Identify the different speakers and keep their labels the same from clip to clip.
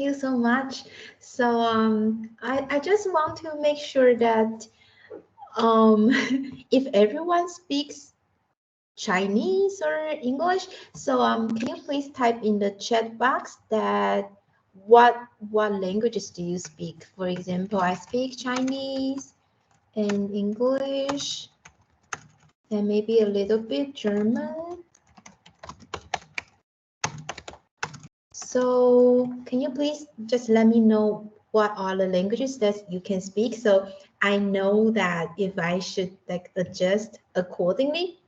Speaker 1: you so much. So I just want to make sure that um, if everyone speaks Chinese or English, so can you please type in the chat box that what languages do you speak? For example, I speak Chinese and English and maybe a little bit German. So can you please just let me know what are the languages that you can speak, so I know that if I should like adjust accordingly?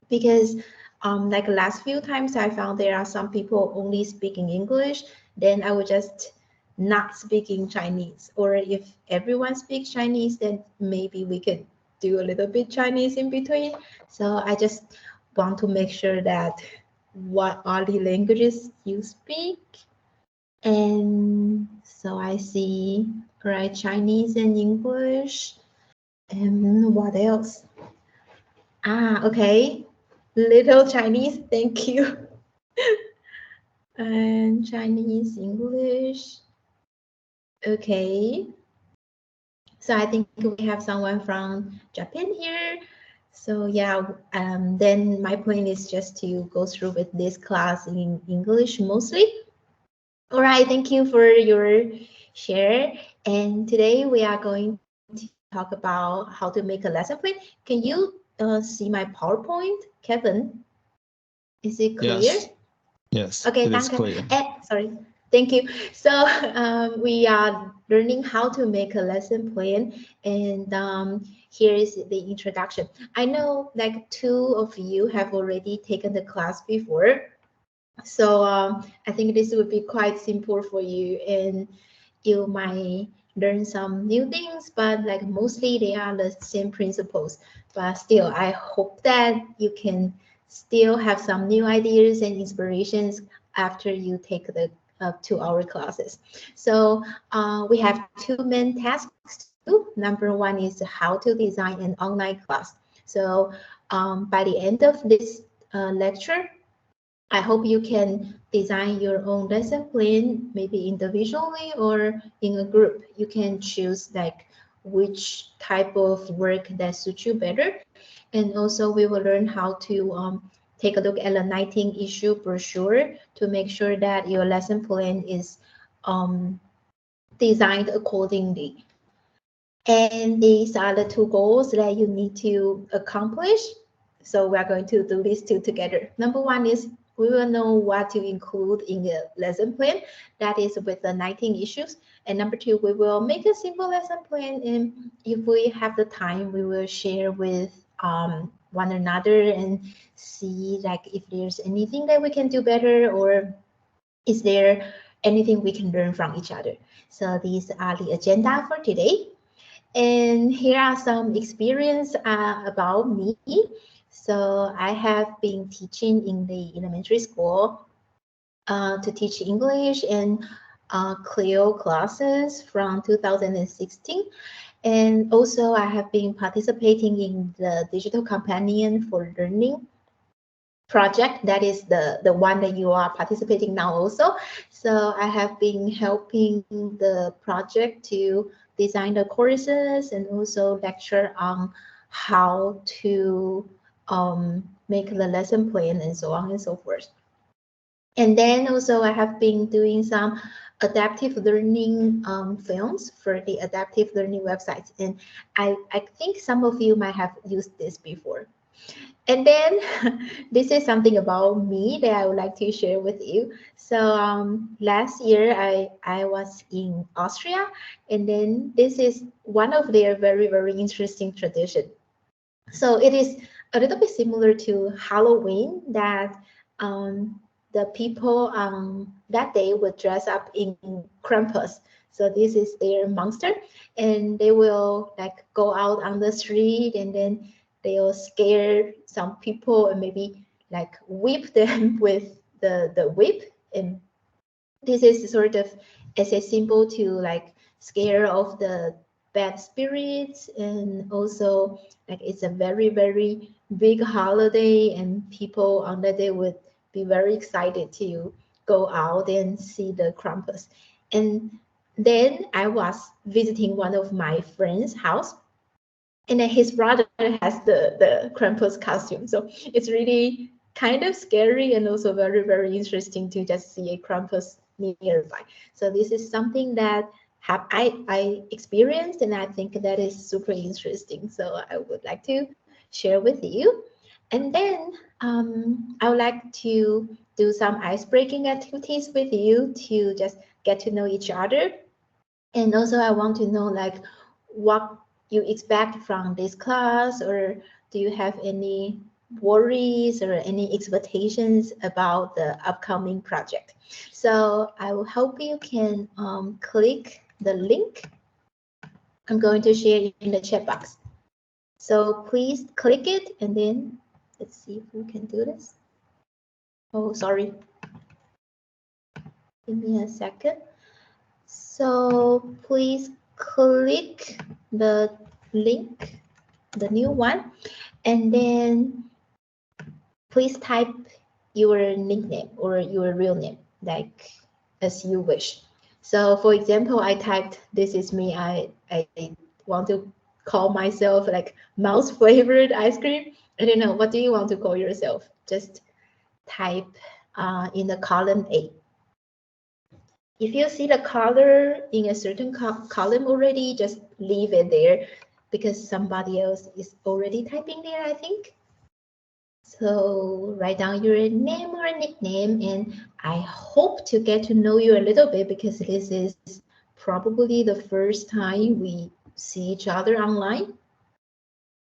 Speaker 1: Because like last few times I found there are some people only speaking English, then I would just not speaking Chinese. Or if everyone speaks Chinese, then maybe we could do a little bit Chinese in between. So I just want to make sure that what are the languages you speak. And so I see, right, Chinese and English. And what else? Ah, okay. Little Chinese, thank you. And Chinese, English. Okay. So I think we have someone from Japan here. So yeah, then my plan is just to go through with this class in English mostly. All right, thank you for your share. And today we are going to talk about how to make a lesson plan. Can you see my PowerPoint, Kevin? Is it clear?
Speaker 2: Yes, yes,
Speaker 1: Okay,
Speaker 2: it is
Speaker 1: danke.
Speaker 2: clear.
Speaker 1: Sorry. Thank you. So we are learning how to make a lesson plan, and here is the introduction. I know like two of you have already taken the class before, so I think this would be quite simple for you, and you might learn some new things, but like mostly they are the same principles. But still, I hope that you can still have some new ideas and inspirations after you take the 2 hour classes. So we have two main tasks to do. Number one is how to design an online class. So by the end of this lecture, I hope you can design your own lesson plan, maybe individually or in a group. You can choose like which type of work that suits you better. And also we will learn how to take a look at the 19 issue brochure to make sure that your lesson plan is um, designed accordingly. And these are the two goals that you need to accomplish. So we are going to do these two together. Number one is we will know what to include in the lesson plan. That is with the 19 issues. And number two, we will make a simple lesson plan. And if we have the time, we will share with one another and see like if there's anything that we can do better, or is there anything we can learn from each other. So these are the agenda for today. And here are some experience about me. So I have been teaching in the elementary school to teach English and Clio classes from 2016. And also I have been participating in the Digital Companion for Learning project. That is the one that you are participating now also. So I have been helping the project to design the courses and also lecture on how to make the lesson plan and so on and so forth. And then also I have been doing some adaptive learning films for the adaptive learning websites. And I think some of you might have used this before. And then this is something about me that I would like to share with you. So last year I was in Austria, and then this is one of their very, very interesting tradition. So it is a little bit similar to Halloween that the people that day would dress up in Krampus. So this is their monster, and they will like go out on the street, and then they'll scare some people and maybe like whip them with the whip. And this is sort of as a symbol to like scare off the bad spirits, and also like it's a very, very big holiday, and people on that day would be very excited to go out and see the Krampus. And then I was visiting one of my friend's house, and then his brother has the Krampus costume. So it's really kind of scary and also very, very interesting to just see a Krampus nearby. So this is something that I experienced, and I think that is super interesting. So I would like to share with you. And then I would like to do some ice-breaking activities with you to just get to know each other. And also I want to know like what you expect from this class, or do you have any worries or any expectations about the upcoming project? So I will hope you can click the link I'm going to share in the chat box. So please click it, and then let's see if we can do this. Oh, sorry. Give me a second. So please click the link, the new one, and then please type your nickname or your real name, like as you wish. So for example, I typed, "This is me. I want to call myself like mouse flavored ice cream." I don't know. What do you want to call yourself? Just type in the column A. If you see the color in a certain column already, just leave it there because somebody else is already typing there, I think. So write down your name or nickname, and I hope to get to know you a little bit because this is probably the first time we see each other online,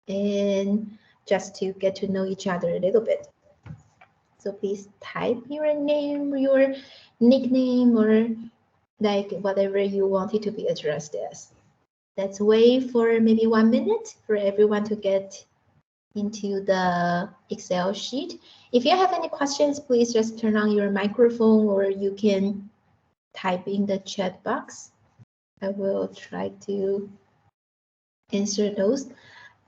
Speaker 1: and just to get to know each other a little bit. So please type your name, your nickname, or like whatever you want it to be addressed as. Let's wait for maybe 1 minute for everyone to get into the Excel sheet. If you have any questions, please just turn on your microphone, or you can type in the chat box. I will try to answer those.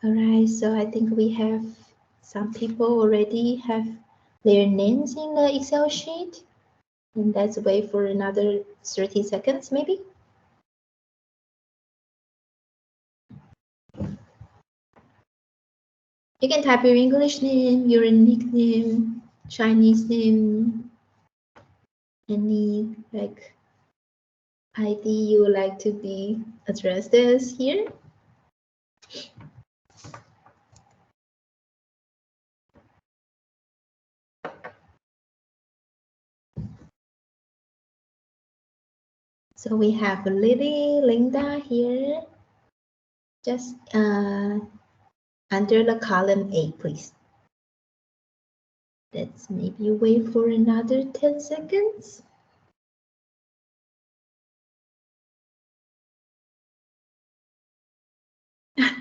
Speaker 1: All right, so I think we have some people already have their names in the Excel sheet. And let's wait for another 30 seconds maybe. You can type your English name, your nickname, Chinese name, any like ID you would like to be addressed as here. So we have Lily, Linda here. Just under the column A, please. Let's maybe wait for another 10 seconds.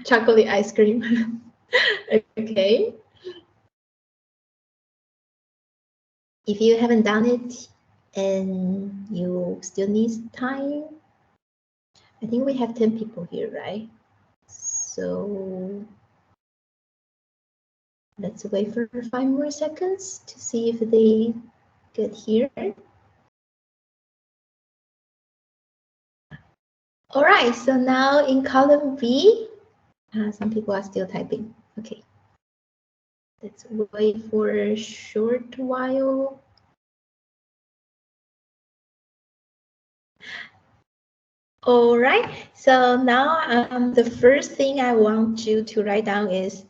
Speaker 1: Chocolate ice cream. Okay. If you haven't done it and you still need time, I think we have 10 people here, right? So let's wait for 5 more seconds to see if they get here. All right, so now in column B, some people are still typing. Okay. Let's wait for a short while. All right, so now the first thing I want you to write down is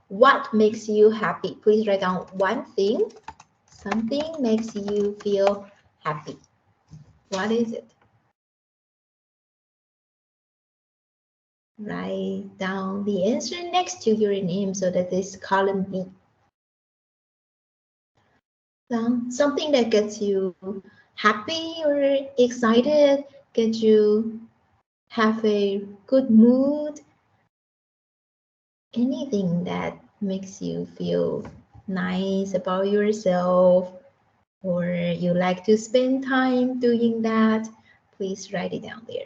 Speaker 1: what makes you happy. Please write down one thing, something makes you feel happy. What is it? Write down the answer next to your name so that this column B. Something that gets you happy or excited, gets you have a good mood, anything that makes you feel nice about yourself, or you like to spend time doing that, please write it down there.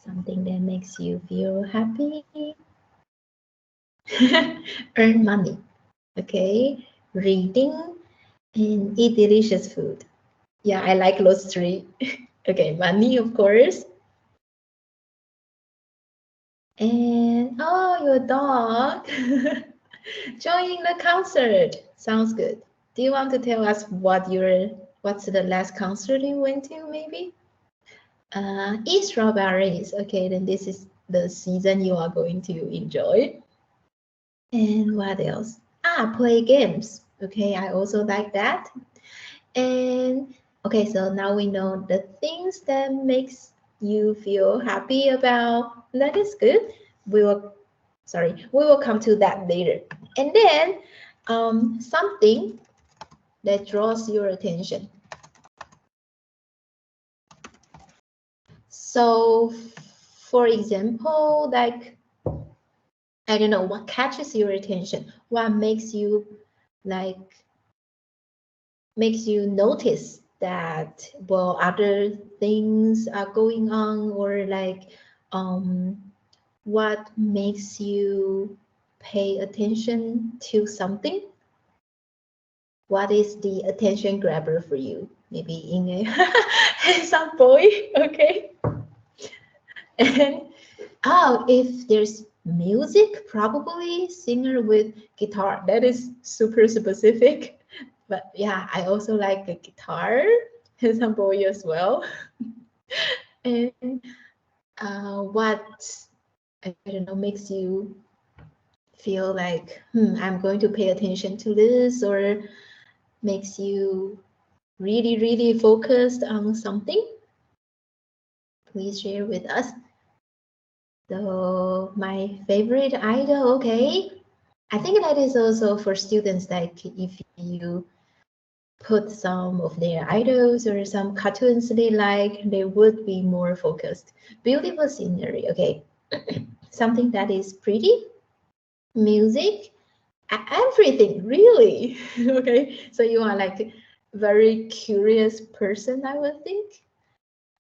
Speaker 1: Something that makes you feel happy. Earn money, okay? Reading and eat delicious food. Yeah, I like those three. Okay, money, of course. And oh, your dog joining the concert. Sounds good. Do you want to tell us what's the last concert you went to, maybe? Eat strawberries. Okay, then this is the season you are going to enjoy. And what else? Play games. Okay, I also like that. And okay, so now we know the things that makes you feel happy about. That is good. We will come to that later. And then something that draws your attention. So for example, like I don't know what catches your attention, what makes you like makes you notice that well other things are going on, or like what makes you pay attention to something. What is the attention grabber for you? Maybe in a handsome boy, okay? And oh, if there's music, probably singer with guitar. That is super specific. But yeah, I also like the guitar, handsome boy as well. And what I don't know makes you feel like I'm going to pay attention to this, or makes you really, really focused on something? Please share with us. So my favorite idol, okay. I think that is also for students, like if you put some of their idols or some cartoons they like, they would be more focused. Beautiful scenery, okay. Something that is pretty, music, everything, really. Okay, so you are like very curious person, I would think.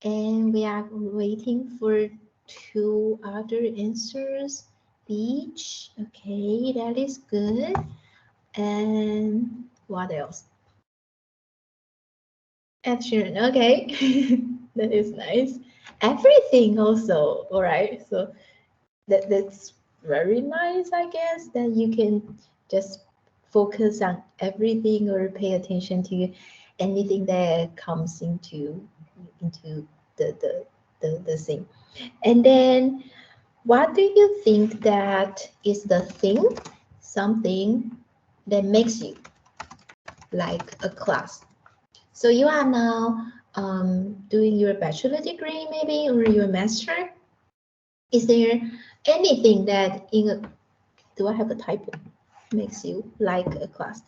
Speaker 1: And we are waiting for two other answers. Beach, okay, that is good. And what else? Ed Sheeran, okay, that is nice. Everything also, all right. So that's very nice, I guess, that you can just focus on everything or pay attention to anything that comes into the thing. And then what do you think that is the thing, something that makes you like a class? So you are now doing your bachelor degree maybe, or your master. Is there anything that do I have a typo, makes you like a class?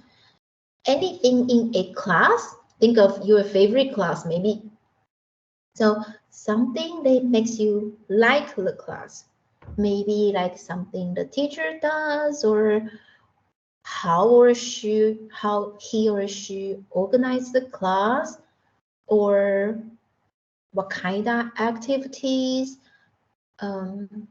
Speaker 1: Anything in a class, think of your favorite class maybe. So something that makes you like the class, maybe like something the teacher does, or how he or she organize the class, or what kind of activities, um,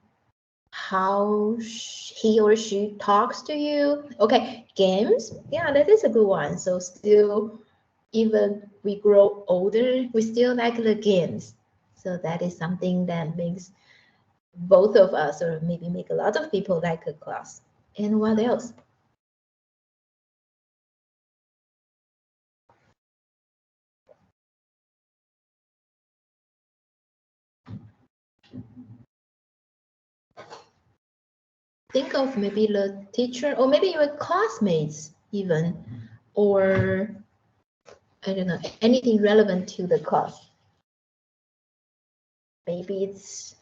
Speaker 1: how he or she talks to you. Okay, games. Yeah, that is a good one. So still, even we grow older, we still like the games. So that is something that makes both of us, or maybe make a lot of people like a class. And what else? Think of maybe the teacher, or maybe your classmates even, or I don't know, anything relevant to the class. Maybe it's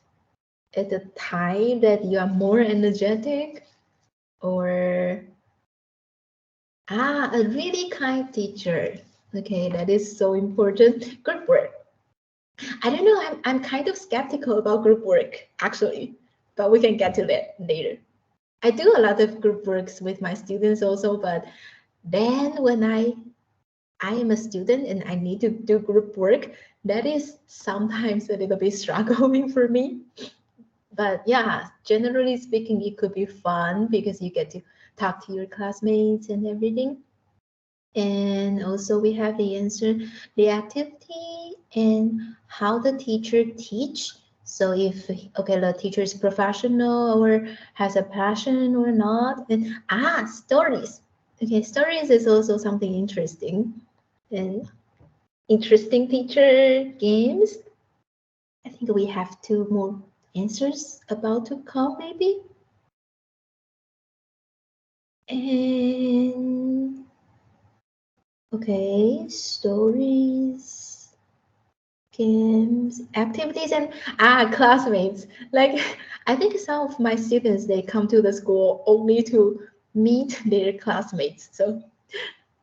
Speaker 1: at the time that you are more energetic, or a really kind teacher. Okay, that is so important. Group work. I don't know, I'm kind of skeptical about group work actually, but we can get to that later. I do a lot of group works with my students also, but then when I am a student and I need to do group work, that is sometimes a little bit struggling for me. But yeah, generally speaking, it could be fun because you get to talk to your classmates and everything. And also we have the answer, the activity and how the teacher teach. So if, okay, the teacher is professional or has a passion or not. And stories. Okay, stories is also something interesting. And interesting teacher games. I think we have 2 more answers about to come maybe. And okay, stories, games, activities, and classmates. Like I think some of my students, they come to the school only to meet their classmates. So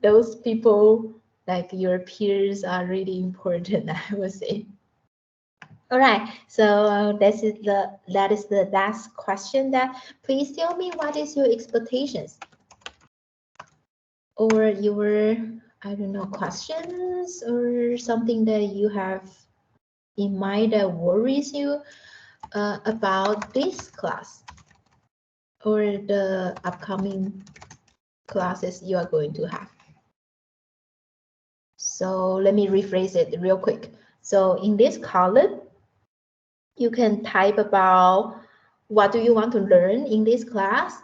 Speaker 1: those people, like your peers, are really important, I would say. All right, so that is the last question. That please tell me, what is your expectations or your, I don't know, questions or something that you have in mind that worries you about this class or the upcoming classes you are going to have. So let me rephrase it real quick. So in this column, you can type about what do you want to learn in this class,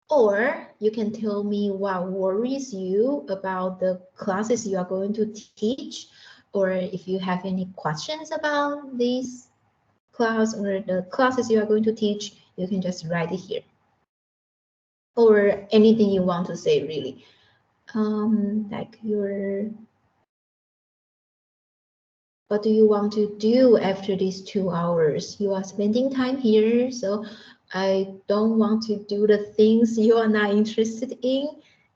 Speaker 1: or you can tell me what worries you about the classes you are going to teach, or if you have any questions about this class or the classes you are going to teach, you can just write it here. Or anything you want to say, really. Like what do you want to do after these 2 hours? You are spending time here, so I don't want to do the things you are not interested in.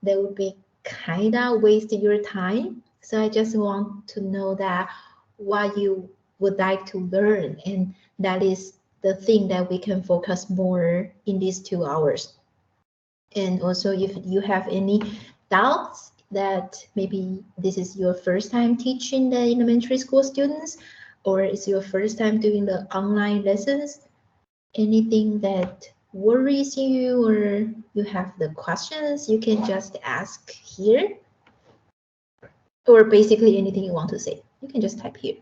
Speaker 1: That would be kind of waste your time. So I just want to know that what you would like to learn, and that is the thing that we can focus more in these 2 hours. And also, if you have any doubts that maybe this is your first time teaching the elementary school students, or it's your first time doing the online lessons, anything that worries you or you have the questions, you can just ask here. Or basically anything you want to say, you can just type here.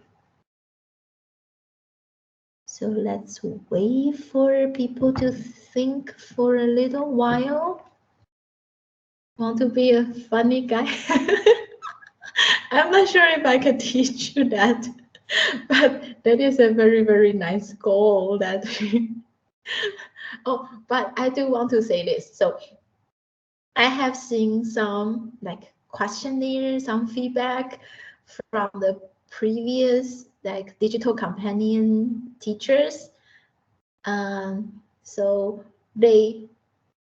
Speaker 1: So let's wait for people to think for a little while. Want to be a funny guy? I'm not sure if I can teach you that, but that is a very, very nice goal that oh, but I do want to say this. So I have seen some like questionnaire, some feedback from the previous like digital companion teachers. So they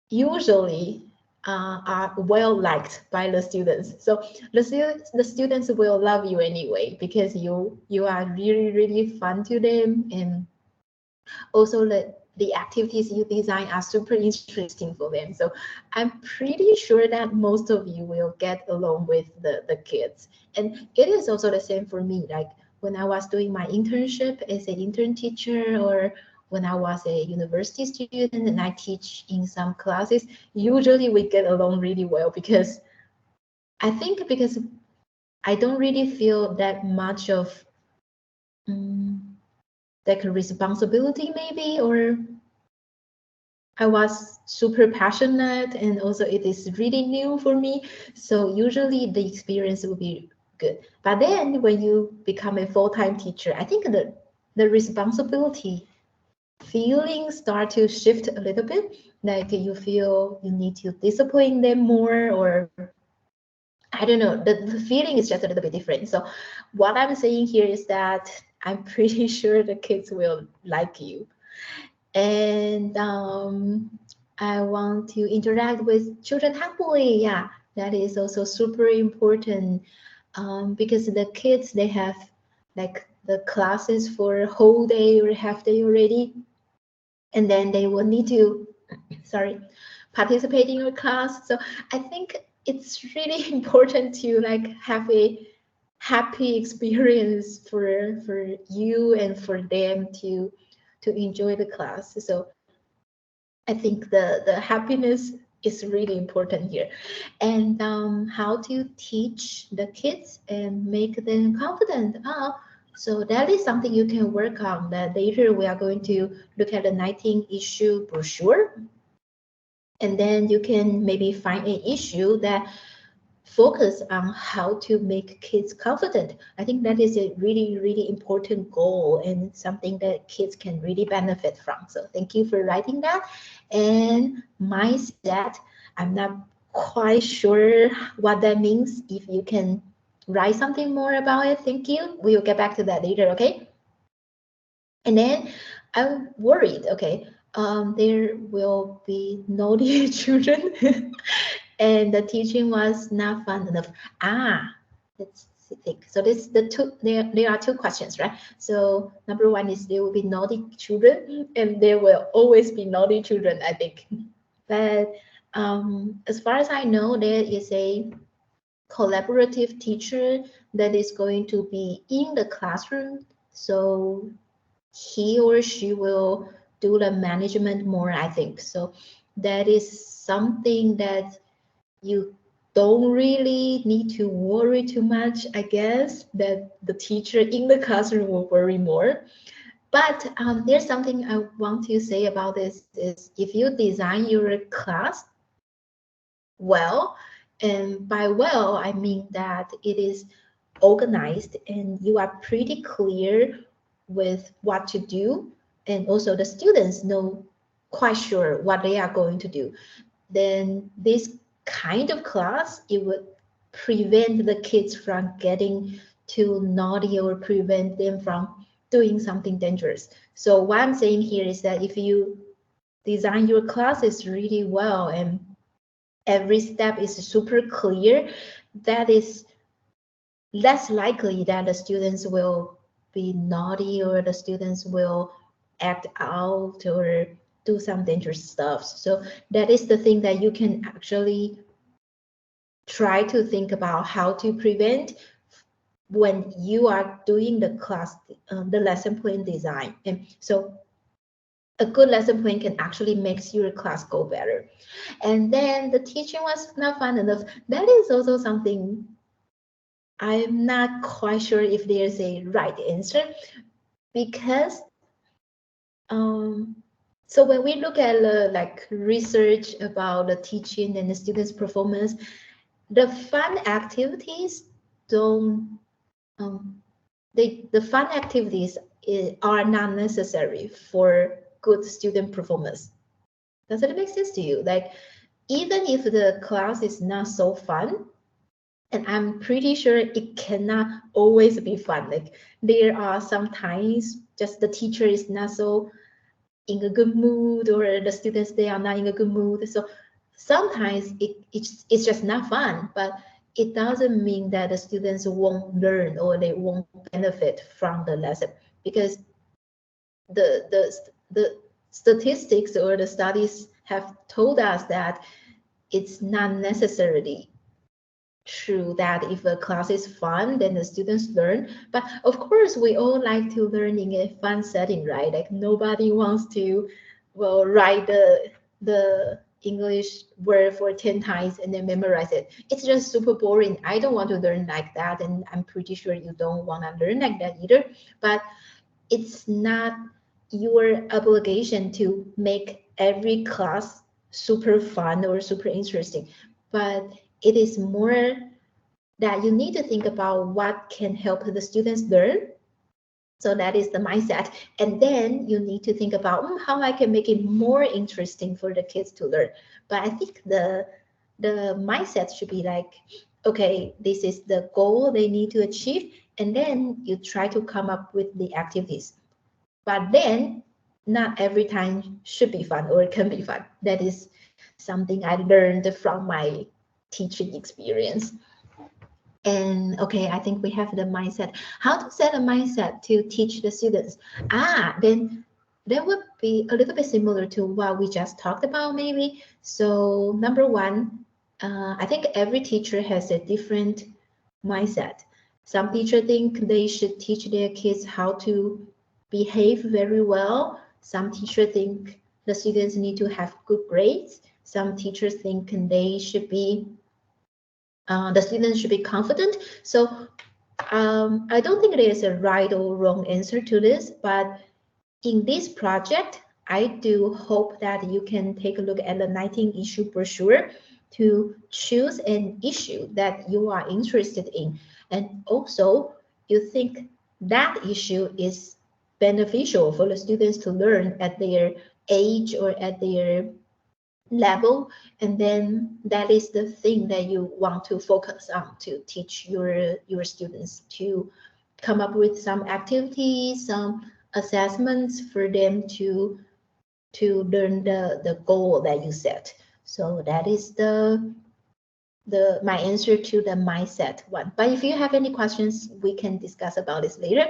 Speaker 1: usually are well liked by the students. So the students will love you anyway because you are really, really fun to them, and also the activities you design are super interesting for them. So I'm pretty sure that most of you will get along with the kids. And it is also the same for me. Like when I was doing my internship as an intern teacher, or when I was a university student and I teach in some classes, usually we get along really well because I think because I don't really feel that much of like a responsibility maybe, or I was super passionate, and also it is really new for me. So usually the experience will be good. But then when you become a full-time teacher, I think the responsibility feelings start to shift a little bit. Like you feel you need to discipline them more, or I don't know, the feeling is just a little bit different. So what I'm saying here is that I'm pretty sure the kids will like you. And I want to interact with children happily. Yeah, that is also super important because the kids, they have like the classes for a whole day or half day already, and then they will need to, sorry, participate in your class. So I think it's really important to like have a happy experience for you and for them to enjoy the class. So I think the happiness is really important here. And how to teach the kids and make them confident. So that is something you can work on. That later we are going to look at the 19 issue brochure. And then you can maybe find an issue that focus on how to make kids confident. I think that is a really, really important goal and something that kids can really benefit from. So thank you for writing that. And mindset, I'm not quite sure what that means. If you can write something more about it, thank you. We'll get back to that later, okay? And then I'm worried, okay, there will be naughty children and the teaching was not fun enough. Let's think. So this the two there are two questions, right? So number one is there will be naughty children and there will always be naughty children, I think. But as far as I know, there is a collaborative teacher that is going to be in the classroom. So he or she will do the management more, I think. So that is something that you don't really need to worry too much, I guess, that the teacher in the classroom will worry more. But there's something I want to say about this is if you design your class well, and by well, I mean that it is organized and you are pretty clear with what to do, and also the students know quite sure what they are going to do, then this kind of class, it would prevent the kids from getting too naughty or prevent them from doing something dangerous. So what I'm saying here is that if you design your classes really well and every step is super clear, that is less likely that the students will be naughty or the students will act out or do some dangerous stuff. So that is the thing that you can actually try to think about how to prevent when you are doing the class, the lesson plan design. And so a good lesson plan can actually make your class go better. And then the teaching was not fun enough. That is also something I'm not quite sure if there's a right answer, because so when we look at like research about the teaching and the students' performance, the fun activities don't the fun activities are not necessary for good student performance. Does it make sense to you? Like even if the class is not so fun, and I'm pretty sure it cannot always be fun. Like there are some times just the teacher is not so in a good mood, or the students, they are not in a good mood. So sometimes it's just not fun, but it doesn't mean that the students won't learn or they won't benefit from the lesson, because the statistics or the studies have told us that it's not necessarily true that if a class is fun, then the students learn. But of course, we all like to learn in a fun setting, right? Like nobody wants to, well, write the English word for 10 times and then memorize it. It's just super boring. I don't want to learn like that, and I'm pretty sure you don't want to learn like that either. But it's not your obligation to make every class super fun or super interesting, but it is more that you need to think about what can help the students learn. So that is the mindset. And then you need to think about how I can make it more interesting for the kids to learn. But I think the mindset should be like, okay, this is the goal they need to achieve. And then you try to come up with the activities. But then not every time should be fun or can be fun. That is something I learned from my teaching experience. And okay, I think we have the mindset. How to set a mindset to teach the students? Then that would be a little bit similar to what we just talked about, maybe. So number one, I think every teacher has a different mindset. Some teachers think they should teach their kids how to behave very well. Some teachers think the students need to have good grades. some teachers think they should be, the students should be confident. So I don't think there is a right or wrong answer to this, but in this project, I do hope that you can take a look at the 19 issue brochure to choose an issue that you are interested in. And also, you think that issue is beneficial for the students to learn at their age or at their level, and then that is the thing that you want to focus on to teach your students, to come up with some activities, some assessments for them to learn the goal that you set. So that is the my answer to the mindset one. But if you have any questions, we can discuss about this later.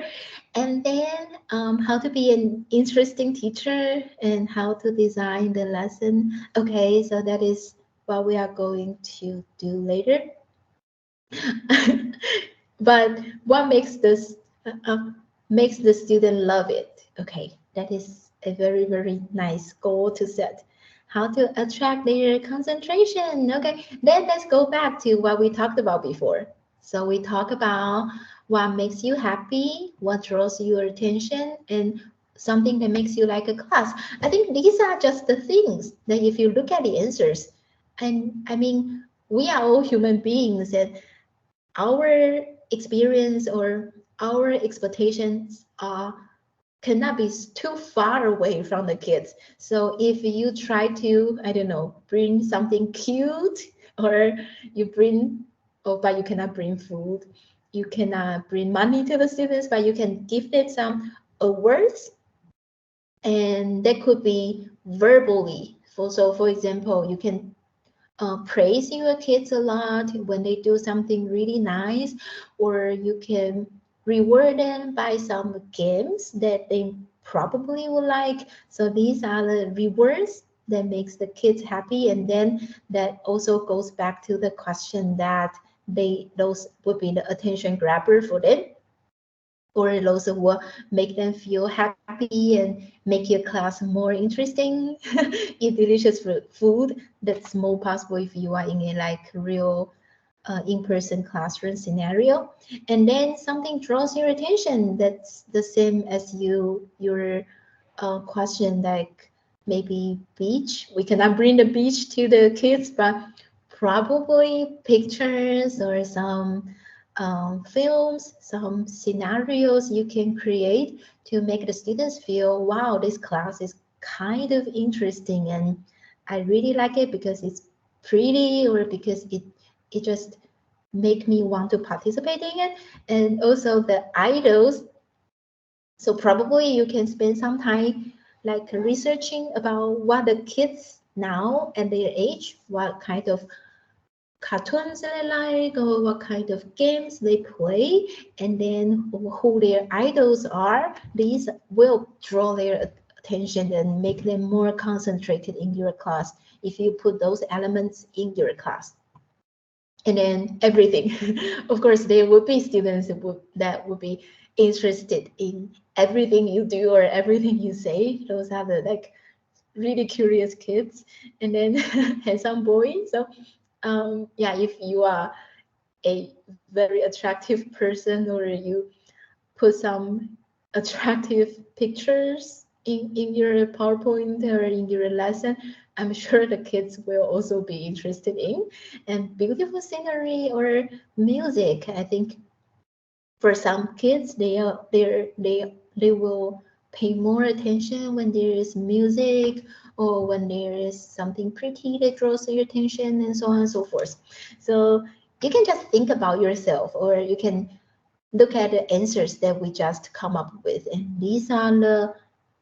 Speaker 1: And then how to be an interesting teacher and how to design the lesson. Okay, so that is what we are going to do later. But what makes the student love it? Okay, that is a very, very nice goal to set. How to attract their concentration. Okay, then let's go back to what we talked about before. So we talk about what makes you happy, what draws your attention, and something that makes you like a class. I think these are just the things that if you look at the answers, and I mean, we are all human beings, and our experience or our expectations are cannot be too far away from the kids. So if you try to, I don't know, bring something cute, or you bring, oh, but you cannot bring food, you cannot bring money to the students, but you can give them some awards, and that could be verbally. So for example, you can praise your kids a lot when they do something really nice, or you can reward them by some games that they probably would like. So these are the rewards that makes the kids happy, and then that also goes back to the question that those would be the attention grabber for them, or those will make them feel happy and make your class more interesting. Eat delicious food. That's more possible if you are in a like real in-person classroom scenario. And then something draws your attention. That's the same as your question, like maybe beach. We cannot bring the beach to the kids, but probably pictures or some films, some scenarios you can create to make the students feel, wow, this class is kind of interesting, and I really like it because it's pretty, or because it just make me want to participate in it. And also the idols. So probably you can spend some time like researching about what the kids now at their age, what kind of cartoons they like, or what kind of games they play, and then who their idols are. These will draw their attention and make them more concentrated in your class if you put those elements in your class. And then everything. Of course, there would be students that would be interested in everything you do or everything you say. Those are the like really curious kids, and then handsome boys. So yeah, if you are a very attractive person, or you put some attractive pictures in your PowerPoint or in your lesson, I'm sure the kids will also be interested in. And beautiful scenery or music, I think for some kids, they will pay more attention when there is music, or when there is something pretty that draws your attention, and so on and so forth. So you can just think about yourself, or you can look at the answers that we just come up with, and these are the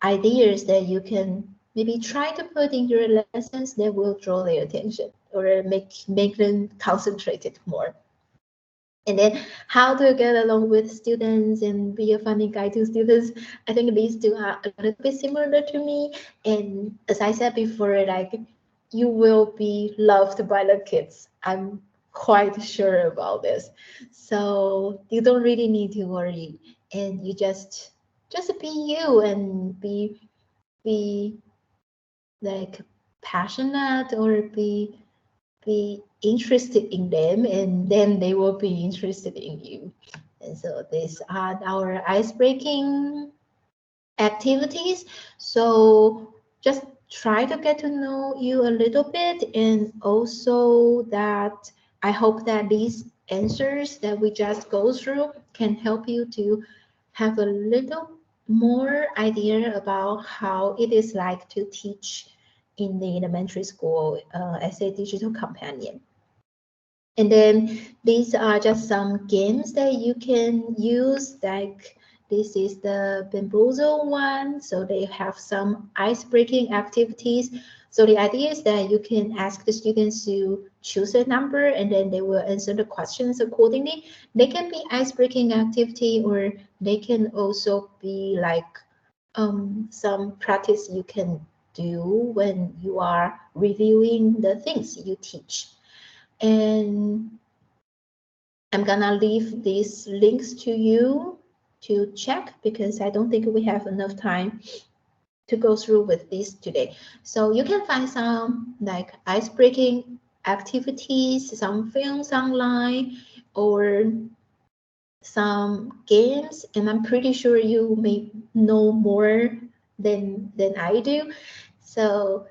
Speaker 1: ideas that you can maybe try to put in your lessons that will draw their attention, or make them concentrated more. And then how to get along with students and be a funny guy to students. I think these two are a little bit similar to me. And as I said before, like you will be loved by the kids. I'm quite sure about this. So you don't really need to worry. And you just be you, and be like passionate or be interested in them, and then they will be interested in you. And so these are our ice-breaking activities. So just try to get to know you a little bit, and also that I hope that these answers that we just go through can help you to have a little more idea about how it is like to teach in the elementary school as a digital companion. And then these are just some games that you can use, like this is the bamboozle one. So they have some ice-breaking activities. So the idea is that you can ask the students to choose a number, and then they will answer the questions accordingly. They can be ice-breaking activity, or they can also be like some practice you can do when you are reviewing the things you teach. And I'm gonna leave these links to you to check, because I don't think we have enough time to go through with this today. So you can find some like ice-breaking activities, some films online, or some games, and I'm pretty sure you may know more than I do. So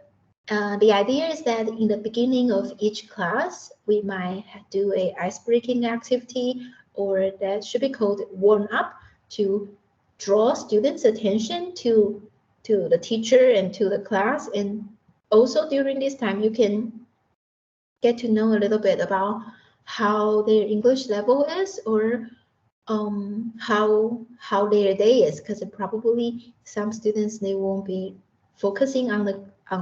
Speaker 1: the idea is that in the beginning of each class, we might do a ice-breaking activity, or that should be called warm up, to draw students' attention to the teacher and to the class. And also during this time, you can get to know a little bit about how their English level is, or how their day is, because probably some students, they won't be focusing on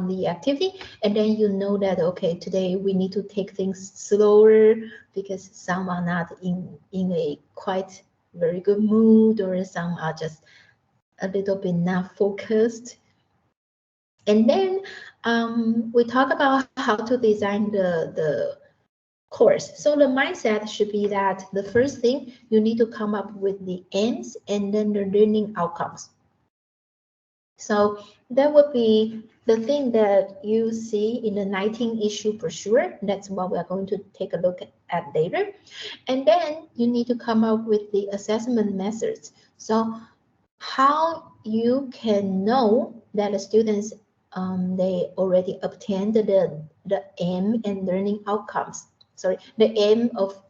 Speaker 1: the activity, and then you know that okay, today we need to take things slower because some are not in a quite very good mood, or some are just a little bit not focused. And then we talk about how to design the course. So the mindset should be that the first thing, you need to come up with the aims and then the learning outcomes. So that would be the thing that you see in the 19 issue brochure. That's what we're going to take a look at later. And then you need to come up with the assessment methods. So how you can know that the students they already obtained the aim and learning outcomes. Sorry, the aim of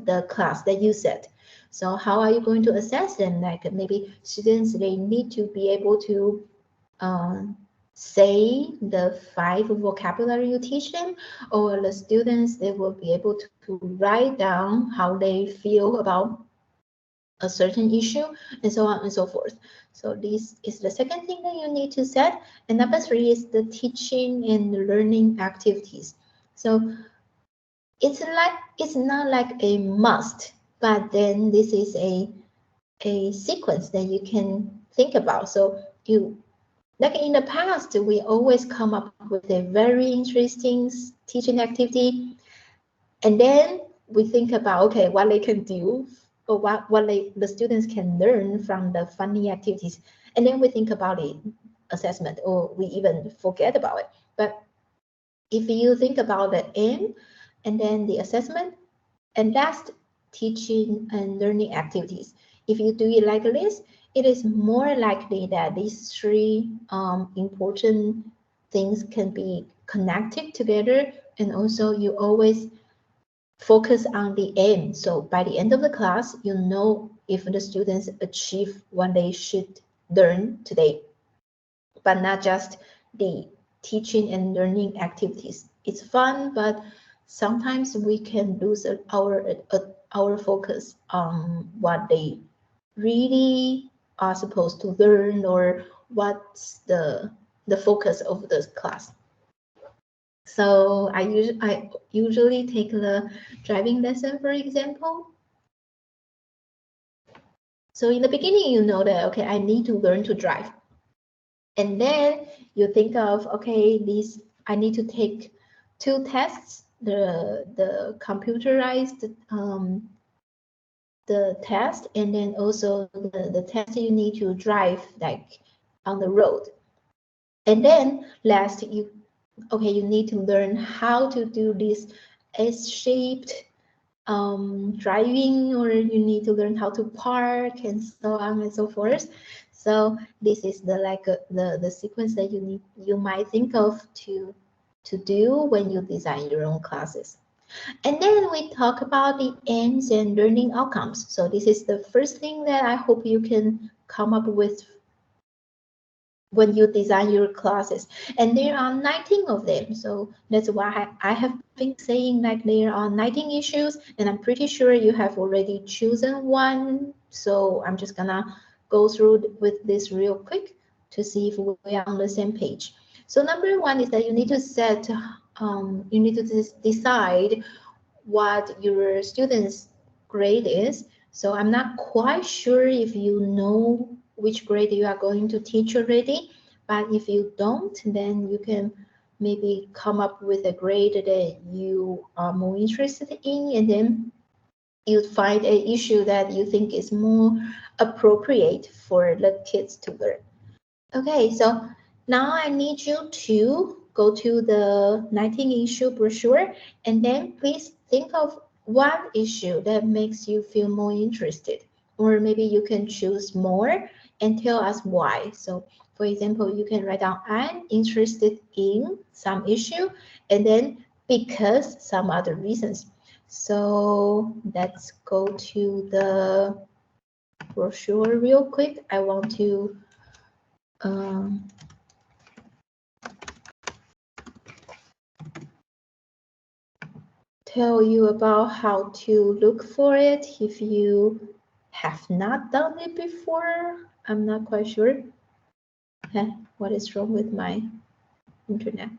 Speaker 1: the class that you set. So how are you going to assess them? Like maybe students, they need to be able to say the 5 vocabulary you teach them, or the students, they will be able to write down how they feel about a certain issue, and so on and so forth. So this is the second thing that you need to set. And number 3 is the teaching and learning activities. So it's not like a must, but then this is a sequence that you can think about. So you, like in the past, we always come up with a very interesting teaching activity, and then we think about okay, what they can do, or what the students can learn from the funny activities, and then we think about the assessment, or we even forget about it. But if you think about the aim and then the assessment and last, teaching and learning activities, if you do it like this, it is more likely that these 3 important things can be connected together, and also you always focus on the aim. So by the end of the class, you know if the students achieve what they should learn today, but not just the teaching and learning activities. It's fun, but sometimes we can lose our focus on what they really are supposed to learn, or what's the focus of the class. So I usually take the driving lesson, for example. So in the beginning, you know that, okay, I need to learn to drive. And then you think of, okay, I need to take 2 tests, the computerized the test, and then also the test you need to drive like on the road. And then last, okay, you need to learn how to do this S-shaped driving, or you need to learn how to park and so on and so forth. So this is the the sequence that you might think of to do when you design your own classes. And then we talk about the aims and learning outcomes. So this is the first thing that I hope you can come up with when you design your classes. And there are 19 of them. So that's why I have been saying like there are 19 issues, and I'm pretty sure you have already chosen one. So I'm just gonna go through with this real quick to see if we are on the same page. So number one is that you need to set, you need to decide what your students' grade is. So I'm not quite sure if you know which grade you are going to teach already, but if you don't, then you can maybe come up with a grade that you are more interested in, and then you find an issue that you think is more appropriate for the kids to learn. Okay, so now I need you to go to the 19 issue brochure, and then please think of one issue that makes you feel more interested. Or maybe you can choose more and tell us why. So for example, you can write down I'm interested in some issue, and then because some other reasons. So let's go to the brochure real quick. I want to um, tell you about how to look for it if you have not done it before. I'm not quite sure. What is wrong with my internet?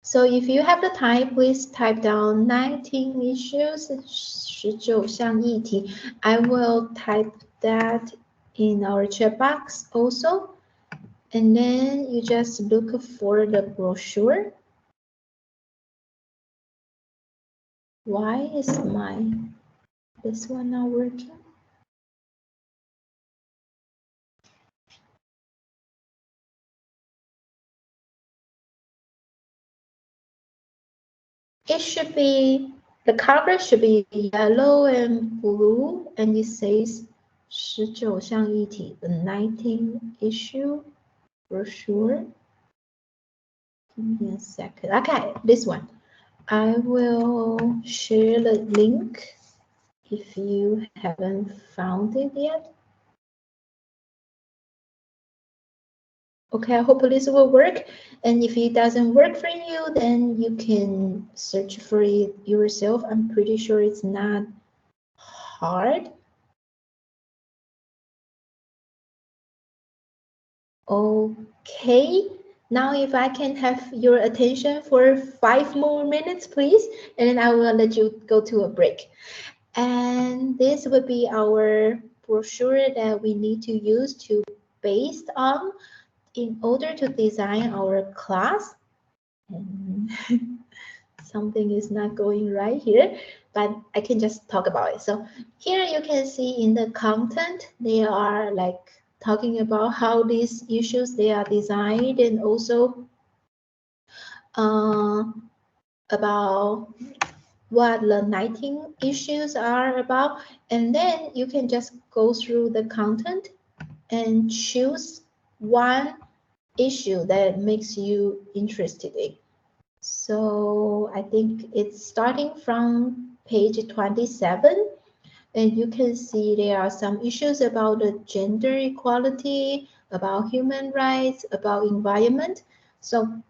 Speaker 1: So if you have the time, please type down 19 issues, 19项议题. I will type that in our chat box also. And then you just look for the brochure. Why is this one not working? It should be, the cover should be yellow and blue, and it says 19项议题, the 19th issue brochure. Give me a second. Okay, this one. I will share the link if you haven't found it yet. Okay, I hope this will work. And if it doesn't work for you, then you can search for it yourself. I'm pretty sure it's not hard. Okay, now if I can have your attention for 5 more minutes, please, and then I will let you go to a break. And this would be our brochure that we need to use to based on in order to design our class. And something is not going right here, but I can just talk about it. So here you can see in the content, they are like talking about how these issues they are designed, and also about what the 19 issues are about. And then you can just go through the content and choose one issue that makes you interested in. So I think it's starting from page 27, and you can see there are some issues about the gender equality, about human rights, about environment. So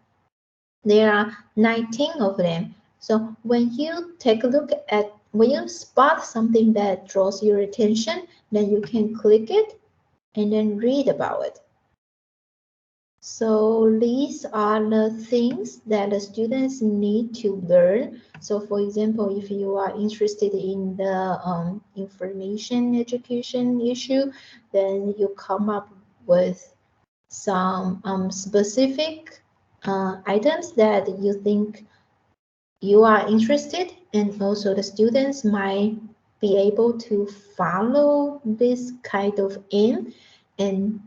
Speaker 1: there are 19 of them. So when you take a look at, when you spot something that draws your attention, then you can click it and then read about it. So these are the things that the students need to learn. So for example, if you are interested in the information education issue, then you come up with some specific items that you think you are interested, and also the students might be able to follow this kind of aim, and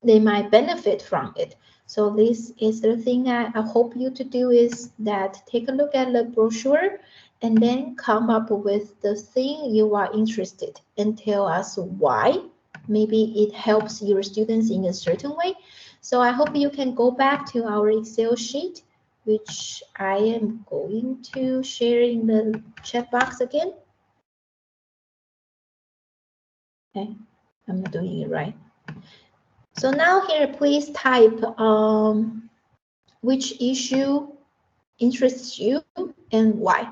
Speaker 1: they might benefit from it. So this is the thing I hope you to do is that take a look at the brochure and then come up with the thing you are interested and tell us why. Maybe it helps your students in a certain way. So I hope you can go back to our Excel sheet, which I am going to share in the chat box again. Okay, I'm not doing it right. So now here, please type which issue interests you and why.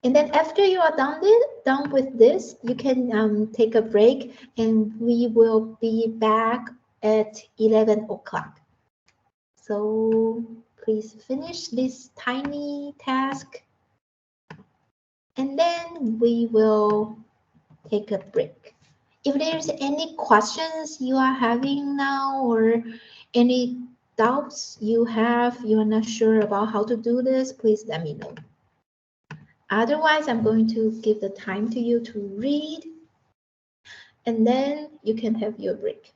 Speaker 1: And then after you are done with this, you can take a break and we will be back at 11 o'clock. So please finish this tiny task and then we will take a break. If there's any questions you are having now or any doubts you have, you are not sure about how to do this, please let me know. Otherwise, I'm going to give the time to you to read and then you can have your break.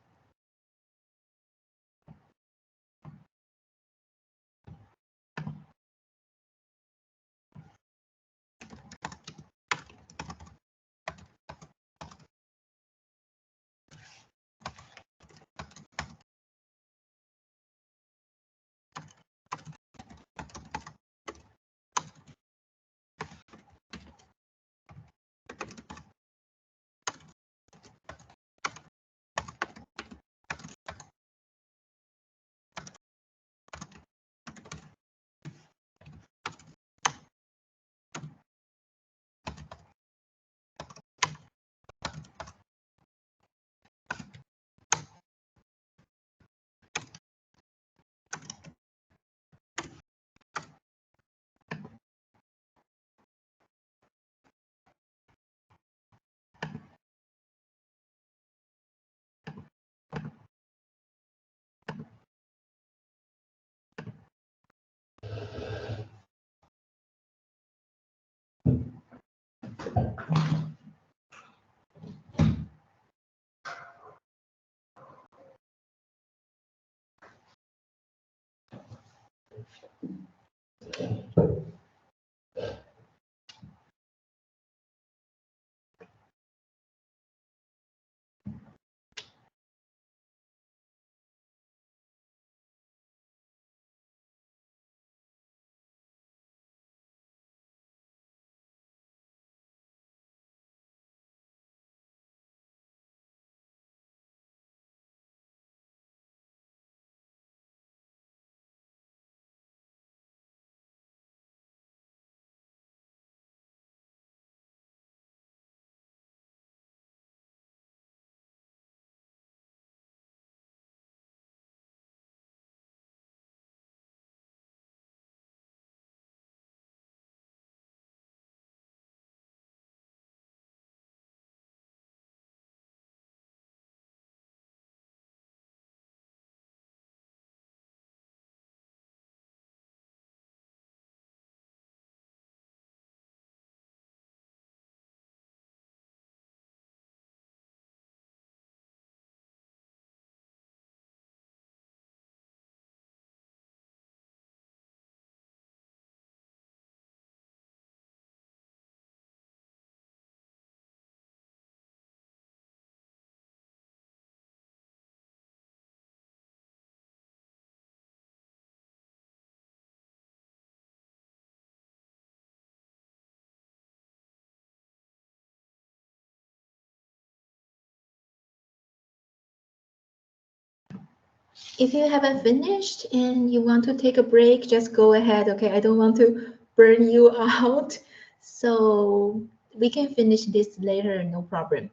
Speaker 1: If you haven't finished and you want to take a break, just go ahead, okay? I don't want to burn you out. So we can finish this later, no problem.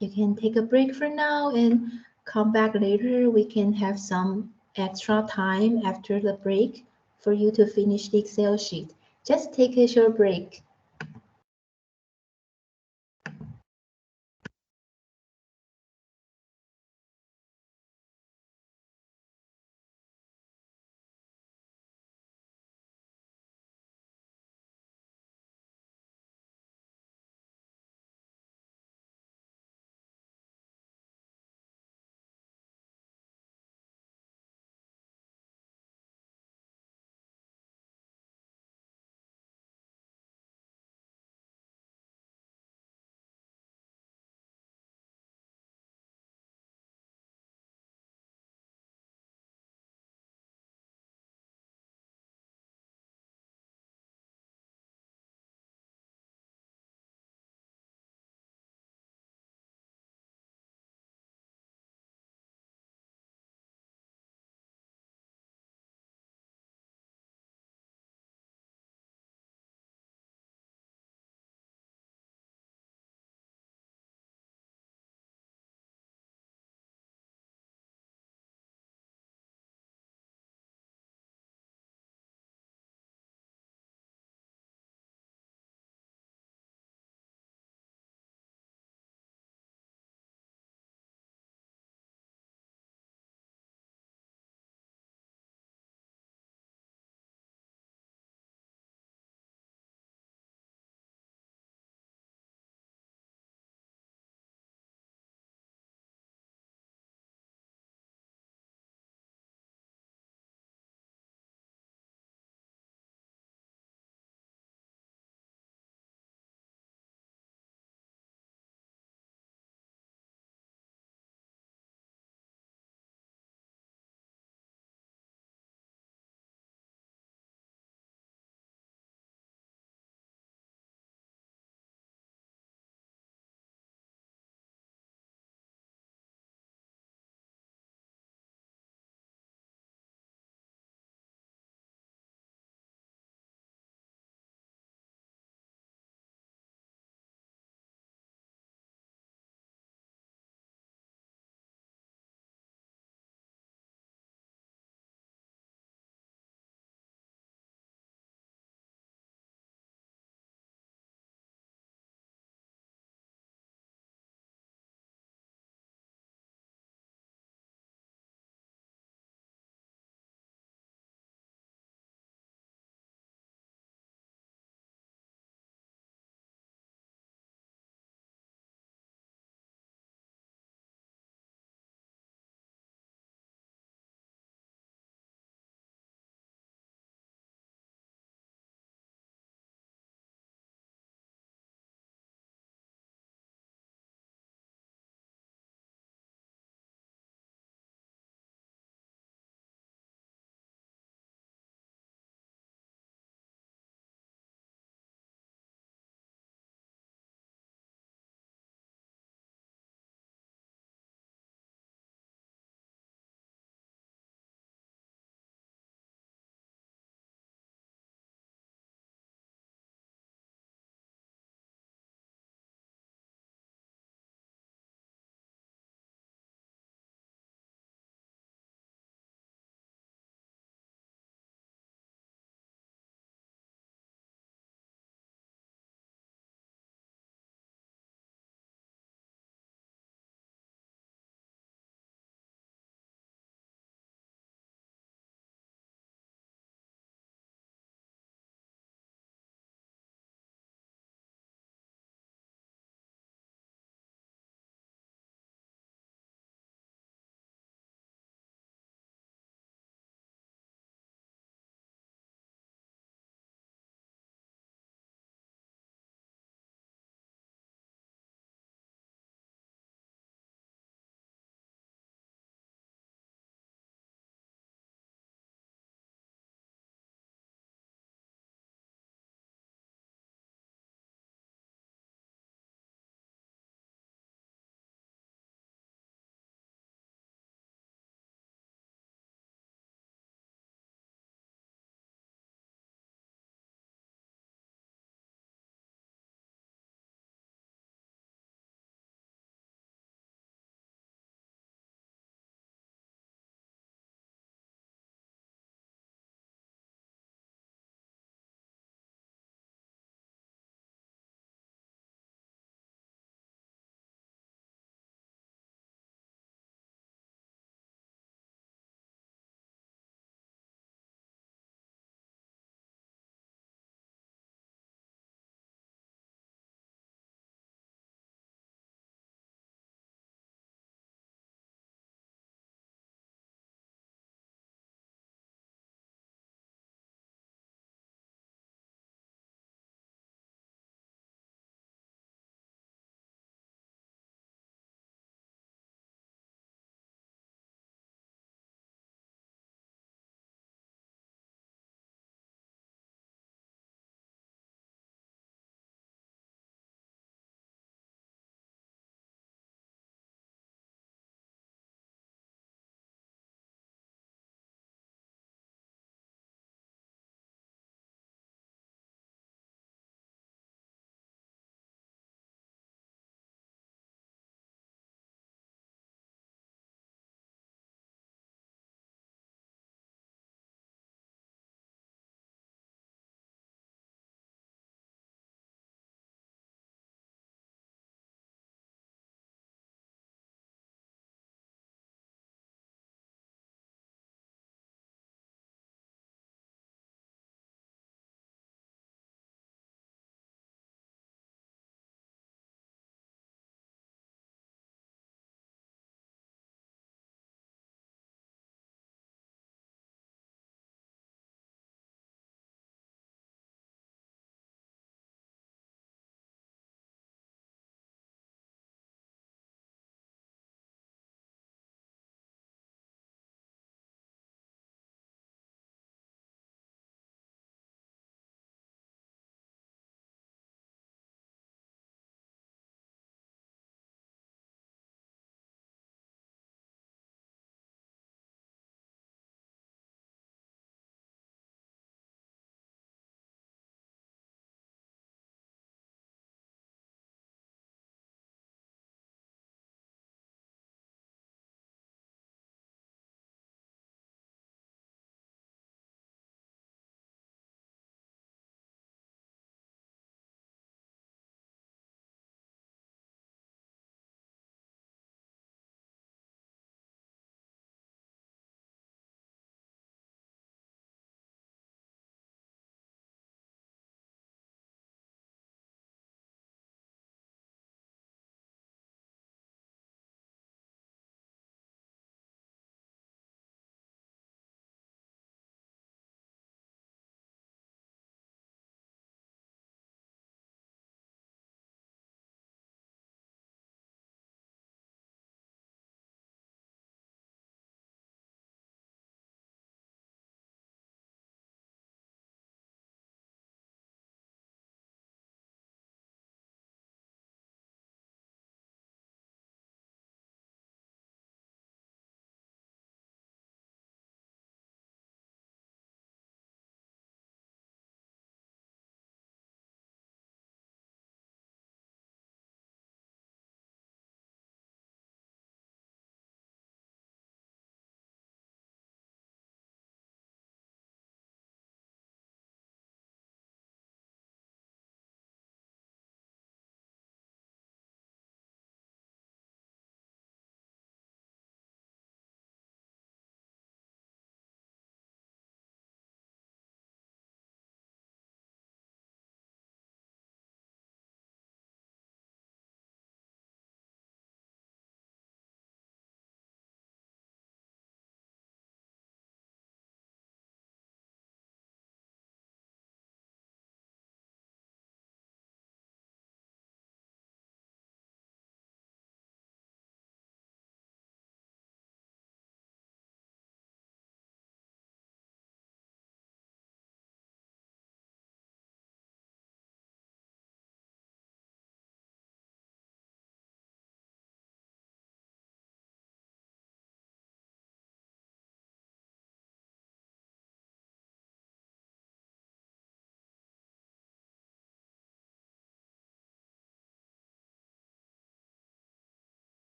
Speaker 1: You can take a break for now and come back later. We can have some extra time after the break for you to finish the Excel sheet. Just take a short break.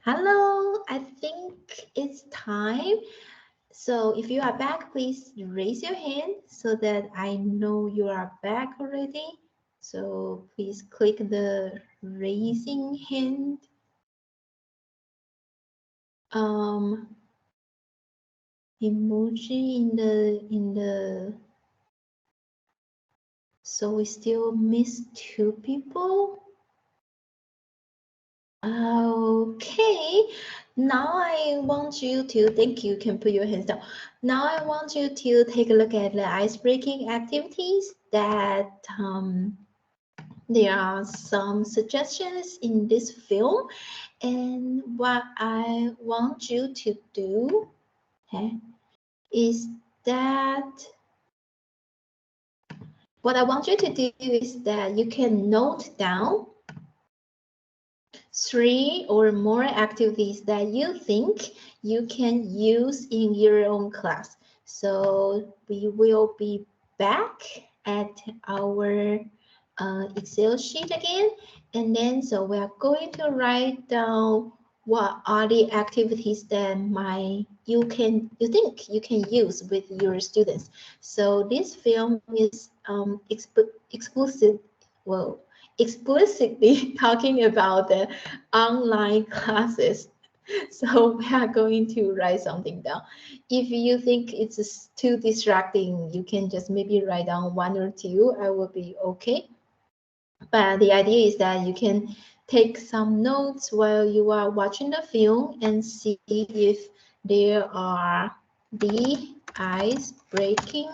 Speaker 1: Hello, I think it's time. So if you are back, please raise your hand so that I know you are back already. So please click the raising hand emoji in the so we still miss 2 people. Okay, now I want you to, thank you, can put your hands down. Now I want you to take a look at the ice-breaking activities that there are some suggestions in this film, and what I want you to do, okay, is that what I want you to do is that you can note down 3 or more activities that you think you can use in your own class. So we will be back at our Excel sheet again. And then so we are going to write down what are the activities that you think you can use with your students. So this film is explicitly talking about the online classes. So we are going to write something down. If you think it's too distracting, you can just maybe write down 1 or 2. I will be okay. But the idea is that you can take some notes while you are watching the film and see if there are the ice-breaking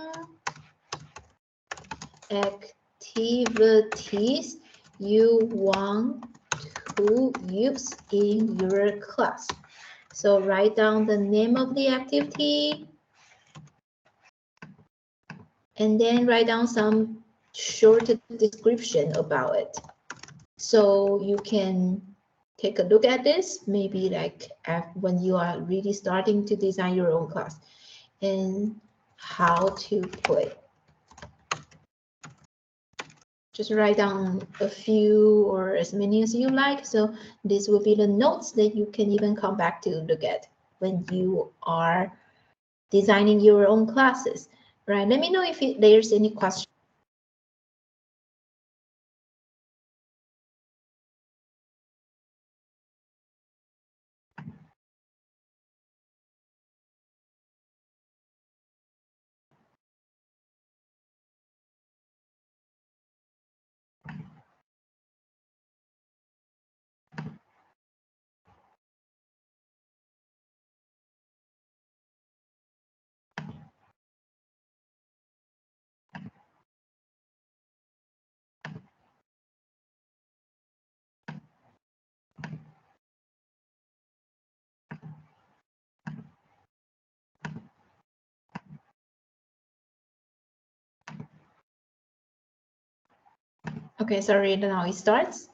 Speaker 1: activities you want to use in your class. So write down the name of the activity and then write down some short description about it. So you can take a look at this, maybe like when you are really starting to design your own class and how to play. Just write down a few or as many as you like. So this will be the notes that you can even come back to look at when you are designing your own classes, right? Let me know if there's any question. Okay, sorry, now it starts.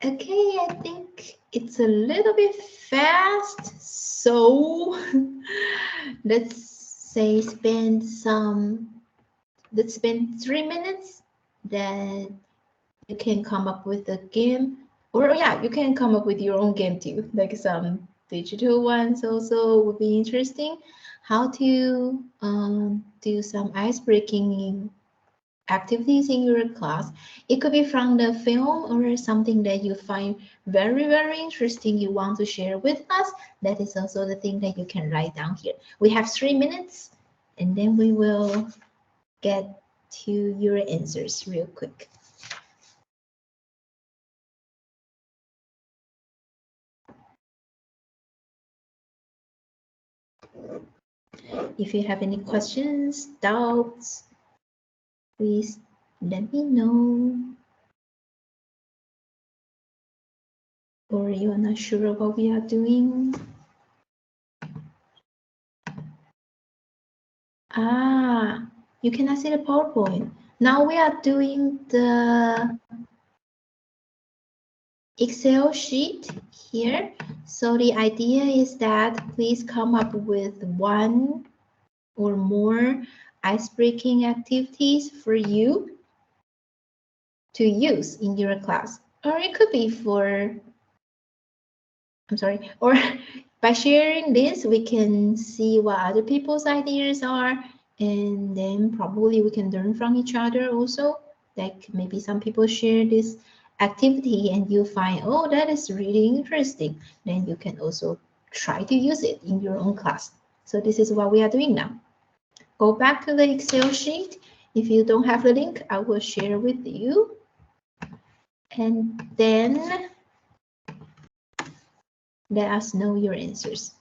Speaker 1: Okay, I think it's a little bit fast. So let's say let's spend 3 minutes. Then you can come up with a game. Or yeah, you can come up with your own game too. Like some digital ones also would be interesting. How to do some ice breaking activities in your class. It could be from the film or something that you find very, very interesting you want to share with us. That is also the thing that you can write down here. We have 3 minutes and then we will get to your answers real quick. If you have any questions, doubts, please let me know. Or you are not sure what we are doing. Ah, you cannot see the PowerPoint. Now we are doing the Excel sheet here. So the idea is that please come up with one or more ice-breaking activities for you to use in your class. Or it could be for, I'm sorry, or by sharing this, we can see what other people's ideas are, and then probably we can learn from each other also. Like maybe some people share this activity and you find, oh, that is really interesting. Then you can also try to use it in your own class. So this is what we are doing now. Go back to the Excel sheet. If you don't have the link, I will share with you. And then let us know your answers.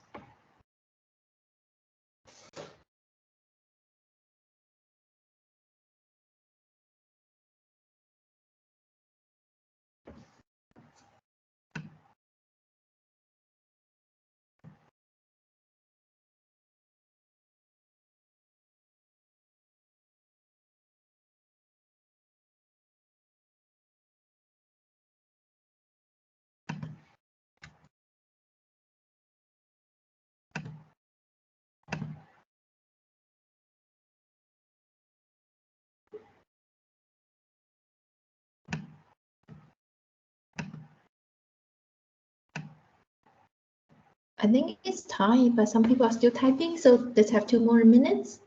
Speaker 1: I think it's time, but some people are still typing, so let's have 2 more minutes.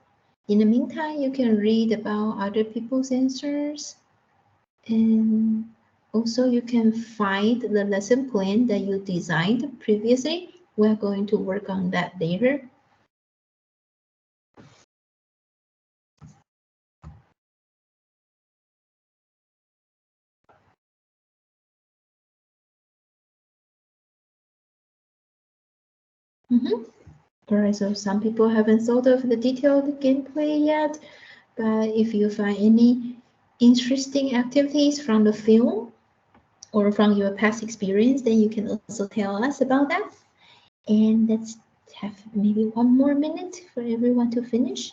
Speaker 1: In the meantime, you can read about other people's answers, and also you can find the lesson plan that you designed previously. We're going to work on that later. All right, so some people haven't thought of the detailed gameplay yet, but if you find any interesting activities from the film or from your past experience, then you can also tell us about that. And let's have maybe 1 more minute for everyone to finish.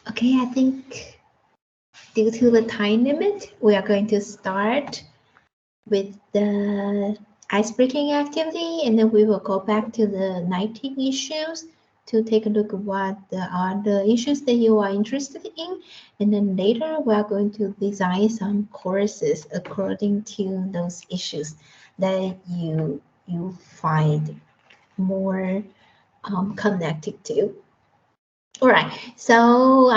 Speaker 1: Okay, I think due to the time limit, we are going to start with the ice-breaking activity, and then we will go back to the 19 issues to take a look at what are the issues that you are interested in. And then later, we are going to design some courses according to those issues that you find more connected to. All right, so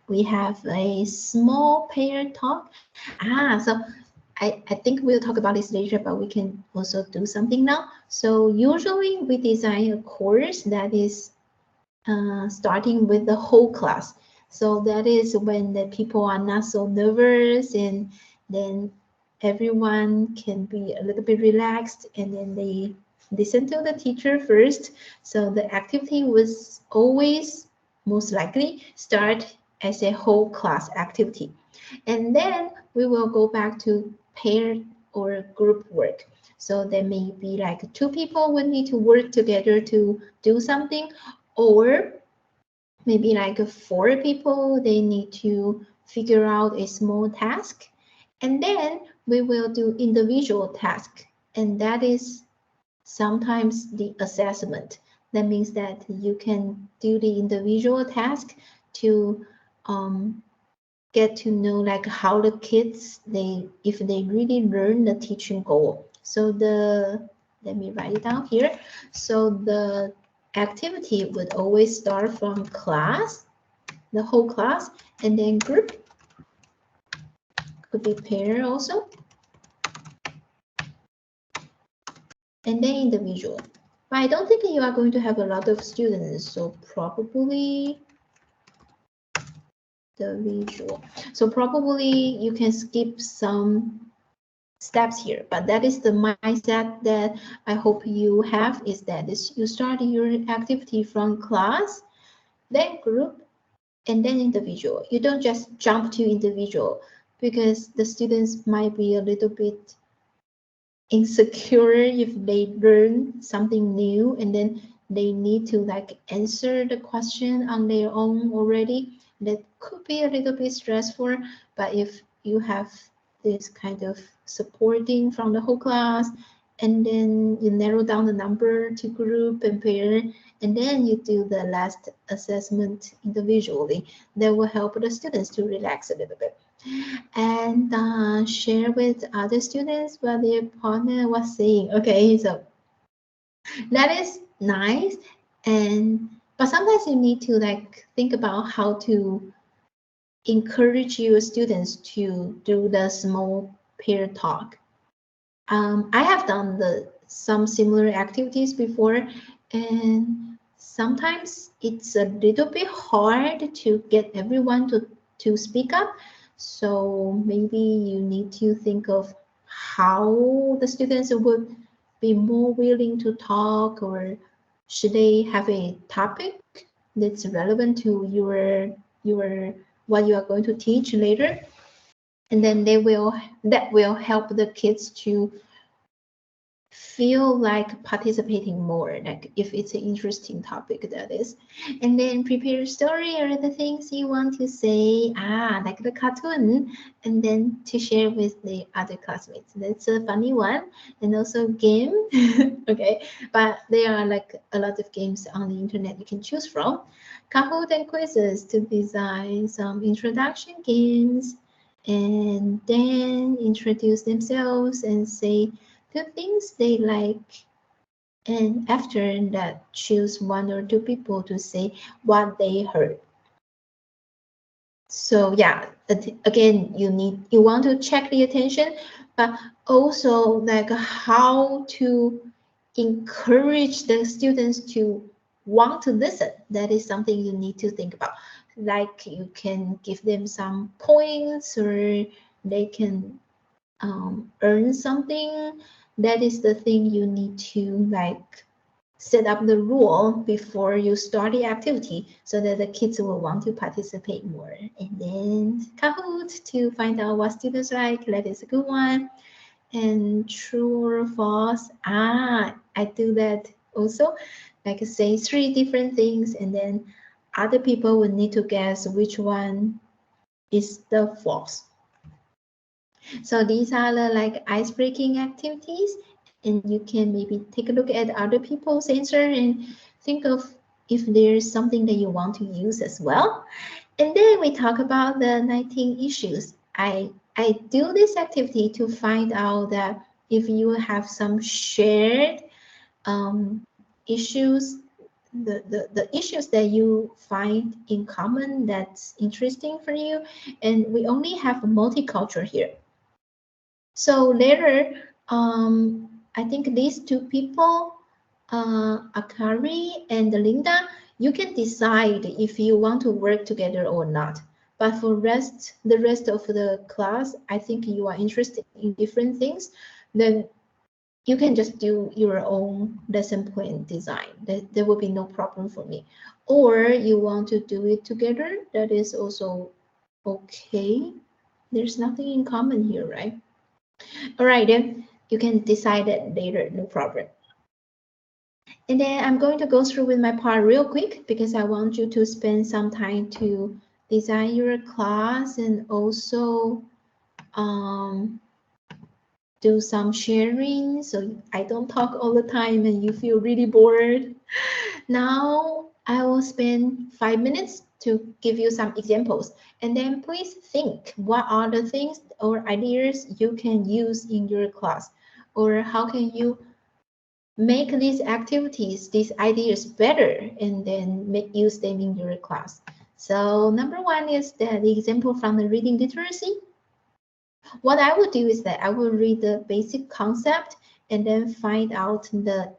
Speaker 1: we have a small pair talk. So I think we'll talk about this later, but we can also do something now. So usually we design a course that is starting with the whole class. So that is when the people are not so nervous, and then everyone can be a little bit relaxed, and then they listen to the teacher first. So the activity was always most likely start as a whole class activity. And then we will go back to pair or group work. So there may be like two people would need to work together to do something, or maybe like four people, they need to figure out a small task. And then we will do individual task. And that is sometimes the assessment. That means that you can do the individual task to get to know like how the kids, if they really learn the teaching goal. So let me write it down here. So the activity would always start from class, the whole class, and then group, could be pair also, and then individual. But I don't think you are going to have a lot of students, so probably the visual. So probably you can skip some steps here, but that is the mindset that I hope you have, is that you start your activity from class, then group, and then individual. You don't just jump to individual, because the students might be a little bit insecure if they learn something new and then they need to like answer the question on their own already. That could be a little bit stressful, but if you have this kind of supporting from the whole class, and then you narrow down the number to group and pair, and then you do the last assessment individually, that will help the students to relax a little bit and share with other students what their partner was saying. Okay, so that is nice, and but sometimes you need to like think about how to encourage your students to do the small peer talk. I have done some similar activities before, and sometimes it's a little bit hard to get everyone to speak up. So maybe you need to think of how the students would be more willing to talk, or should they have a topic that's relevant to your what you are going to teach later, and then that will help the kids to feel like participating more, like if it's an interesting topic, that is. And then prepare a story or the things you want to say, like the cartoon, and then to share with the other classmates. That's a funny one. And also game. Okay, but there are like a lot of games on the internet you can choose from. Kahoot and quizzes to design some introduction games, and then introduce themselves and say the things they like, and after that choose one or two people to say what they heard. So yeah, again, you want to check the attention, but also like how to encourage the students to want to listen. That is something you need to think about. Like you can give them some points, or they can earn something. That is the thing you need to like set up the rule before you start the activity, so that the kids will want to participate more. And then Kahoot to find out what students like. That is a good one. And true or false. I do that also. like say 3 different things, and then other people will need to guess which one is the false. So these are the like ice-breaking activities, and you can maybe take a look at other people's answer and think of if there's something that you want to use as well. And then we talk about the 19 issues. I do this activity to find out that if you have some shared issues, the issues that you find in common that's interesting for you. And we only have multicultural here. So later, I think these 2 people, Akari and Linda, you can decide if you want to work together or not. But for the rest of the class, I think you are interested in different things, then you can just do your own lesson plan design. There will be no problem for me. Or you want to do it together, that is also okay. There's nothing in common here, right? All right, then you can decide that later, no problem. And then I'm going to go through with my part real quick because I want you to spend some time to design your class and also do some sharing so I don't talk all the time and you feel really bored. Now I will spend 5 minutes to give you some examples, and then please think what are the things or ideas you can use in your class, or how can you make these activities, these ideas better, and then use them in your class. So number 1 is the example from the reading literacy. What I would do is that I will read the basic concept and then find out the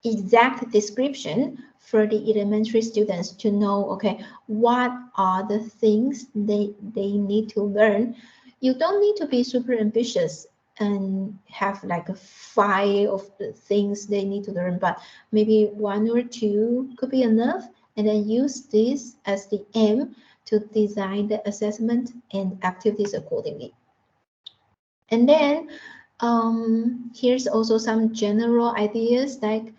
Speaker 1: exact description for the elementary students to know, okay, what are the things they need to learn. You don't need to be super ambitious and have like a 5 of the things they need to learn, but maybe 1 or 2 could be enough, and then use this as the aim to design the assessment and activities accordingly. And then here's also some general ideas, like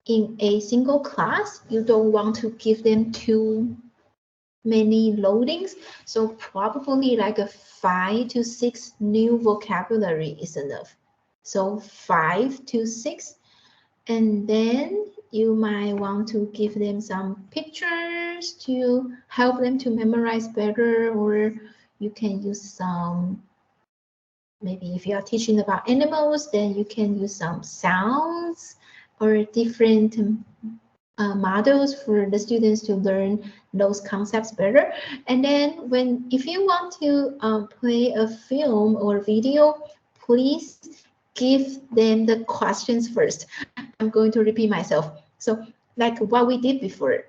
Speaker 1: in a single class, you don't want to give them too many loadings. So probably like a 5 to 6 new vocabulary is enough. So 5 to 6. And then you might want to give them some pictures to help them to memorize better, or you can use some, maybe if you are teaching about animals, then you can use some sounds or different models for the students to learn those concepts better. And then if you want to play a film or video, please give them the questions first. I'm going to repeat myself. So like what we did before,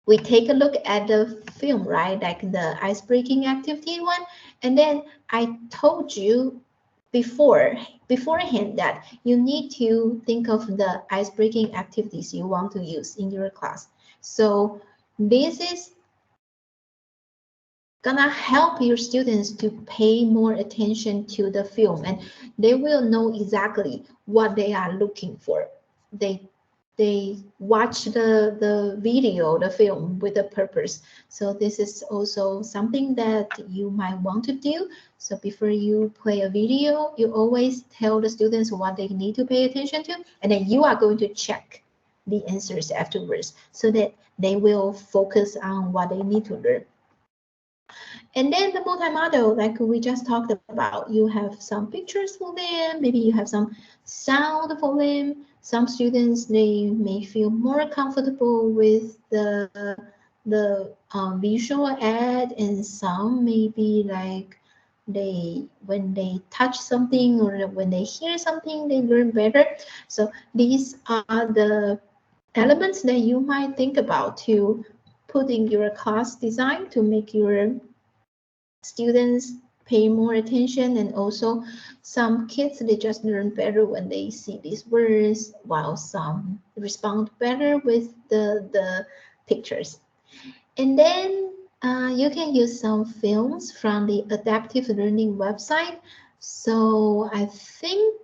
Speaker 1: we take a look at the film, right? Like the ice-breaking activity one. And then I told you beforehand that you need to think of the ice-breaking activities you want to use in your class. So this is gonna help your students to pay more attention to the film, and they will know exactly what they are looking for. They watch the video, the film, with a purpose. So this is also something that you might want to do. So before you play a video, you always tell the students what they need to pay attention to, and then you are going to check the answers afterwards so that they will focus on what they need to learn. And then the multi-model, like we just talked about, you have some pictures for them, maybe you have some sound for them. Some students, they may feel more comfortable with the visual aid, and some maybe like when they touch something or when they hear something, they learn better. So these are the elements that you might think about to put in your class design to make your students pay more attention. And also some kids, they just learn better when they see these words, while some respond better with the pictures. And then you can use some films from the adaptive learning website. So I think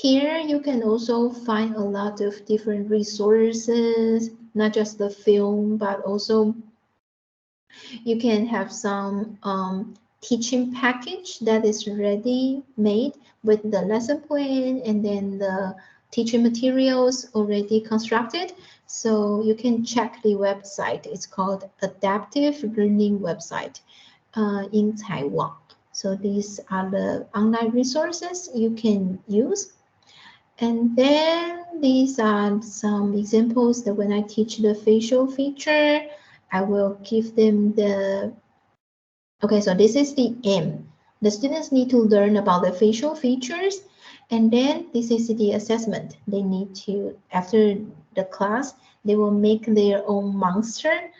Speaker 1: Here you can also find a lot of different resources, not just the film, but also you can have some teaching package that is ready made with the lesson plan and then the teaching materials already constructed. So you can check the website. It's called Adaptive Learning Website in Taiwan. So these are the online resources you can use. And then these are some examples that when I teach the facial feature, I will give them the, okay, so this is the aim. The students need to learn about the facial features, and then this is the assessment. They need to, after the class, they will make their own monster.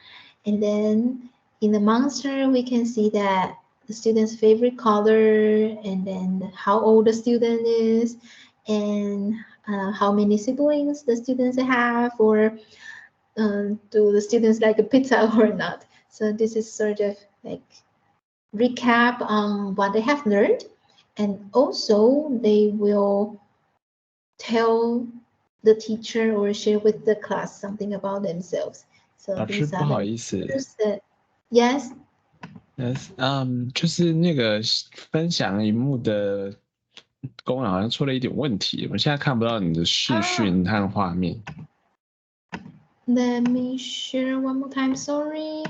Speaker 1: And then in the monster, we can see that the student's favorite color, and then how old the student is, and how many siblings the students have, or do the students like a pizza or not. So this is sort of like recap on what they have learned, and also they will tell the teacher or share with the class something about themselves. So
Speaker 2: 老师
Speaker 1: these
Speaker 2: 不
Speaker 1: are
Speaker 2: 好
Speaker 1: the
Speaker 2: 意思
Speaker 1: features that, yes.
Speaker 2: Yes，就是那个分享荧幕的功能好像出了一点问题，我现在看不到你的视讯和画面。
Speaker 1: Let me share one more time. Sorry.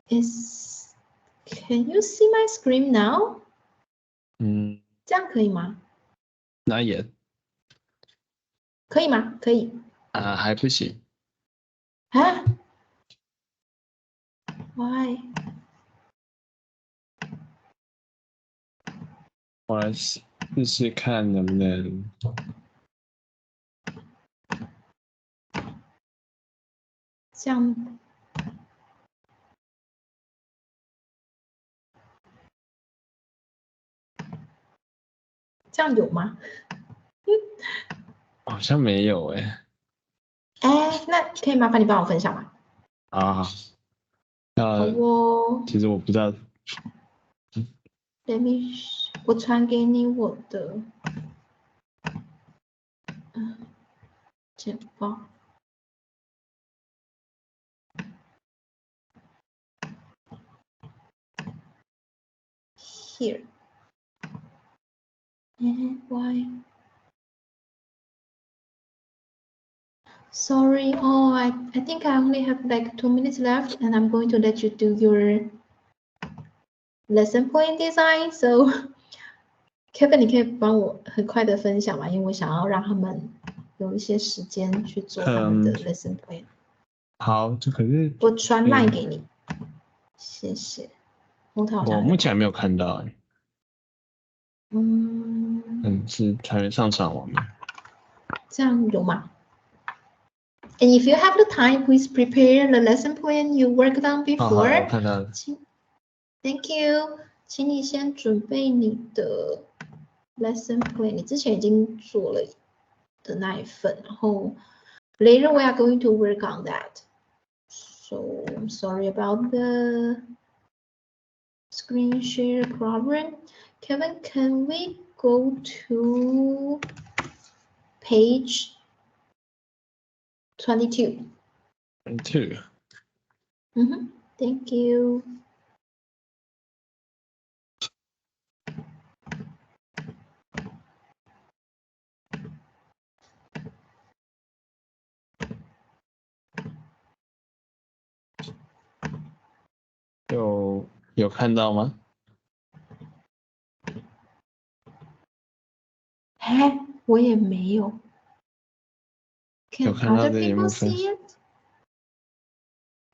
Speaker 1: Can you see my screen now? 这样可以吗？
Speaker 2: 那也
Speaker 1: 可以吗？可以。
Speaker 2: 还不行。
Speaker 1: 啊 ？Why？
Speaker 2: 我来试试看能不能。
Speaker 1: 这样。这样有吗？
Speaker 2: 好像没有哎。
Speaker 1: 哎，那可以麻烦你帮我分享吗？
Speaker 2: 好。
Speaker 1: 好哦。
Speaker 2: 其实我不知道。
Speaker 1: Let me， 我传给你我的简报。Here. Why? Sorry. Oh, I think I only have like 2 minutes left, and I'm going to let you do your lesson plan design. So, Kevin， 你可以帮我很快的分享吗？因为我想要让他们有一些时间去做他们的 lesson plan。
Speaker 2: 好，这可是
Speaker 1: 我传 line 给你，谢谢。我
Speaker 2: 目前还没有看到哎。是还没上传网吗？
Speaker 1: 这样有吗？ And if you have the time, please prepare the lesson plan you worked on before.
Speaker 2: 好，我看到了。
Speaker 1: Thank you. 请你先准备你的 lesson plan， 你之前已经做了的那一份，然后 later we are going to work on that. So I'm sorry about the screen share problem. Kevin, can we go to page 22?
Speaker 2: 22.
Speaker 1: Thank you. .
Speaker 2: 有看到吗？
Speaker 1: 我也没有。
Speaker 2: 有看到这一部分。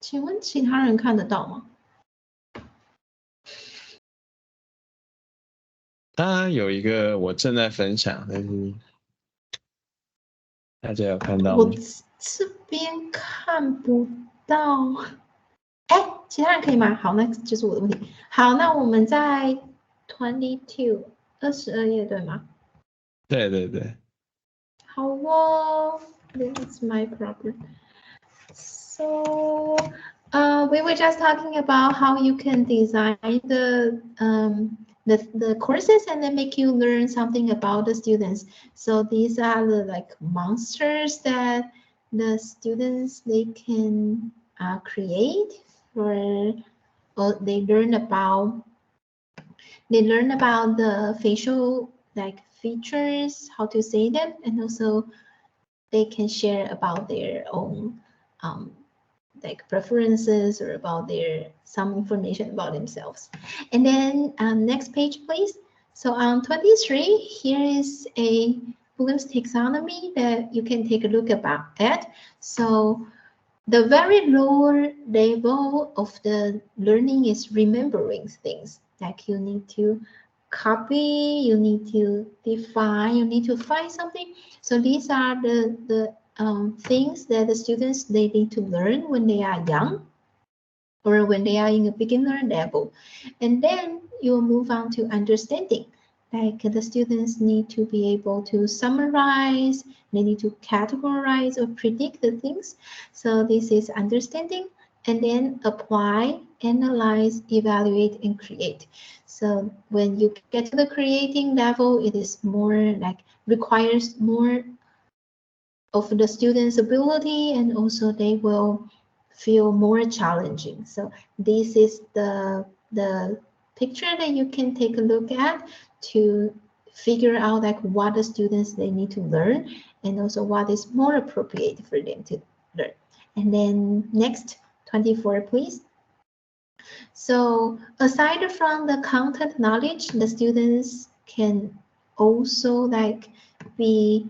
Speaker 1: 请问其他人看得到吗？
Speaker 2: 它有一个我正在分享，但是大家有看到吗？
Speaker 1: 我这边看不到。其他人可以吗？好，那就是我的问题。好，那我们在 22 22页对吗？
Speaker 2: 对对对。
Speaker 1: 好哦 ，That's my problem. So, we were just talking about how you can design the the courses and then make you learn something about the students. So these are the like monsters that the students they can create for, or they learn about the facial like features, how to say them, and also they can share about their own like preferences or about their some information about themselves. And then next page, please. So on 23, here is a Bloom's taxonomy that you can take a look at. So the very lower level of the learning is remembering things. Like you need to copy, you need to define, you need to find something. So these are the things that the students they need to learn when they are young or when they are in a beginner level. And then you will move on to understanding. Like the students need to be able to summarize, they need to categorize or predict the things. So this is understanding, and then apply, analyze, evaluate, and create. So when you get to the creating level, it is more like requires more of the student's ability, and also they will feel more challenging. So this is the picture that you can take a look at to figure out like what the students they need to learn, and also what is more appropriate for them to learn. And then next, 24, please. So aside from the content knowledge, the students can also like be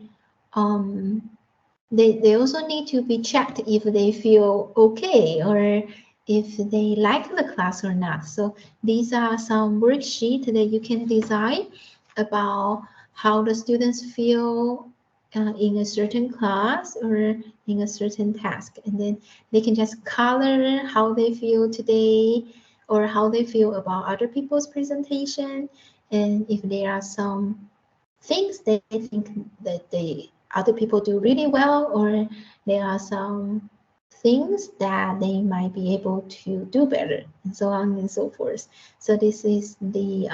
Speaker 1: they also need to be checked if they feel okay or if they like the class or not. So these are some worksheets that you can design about how the students feel in a certain class or in a certain task. And then they can just color how they feel today or how they feel about other people's presentation. And if there are some things they think that they other people do really well, or there are some things that they might be able to do better, and so on and so forth. So this is the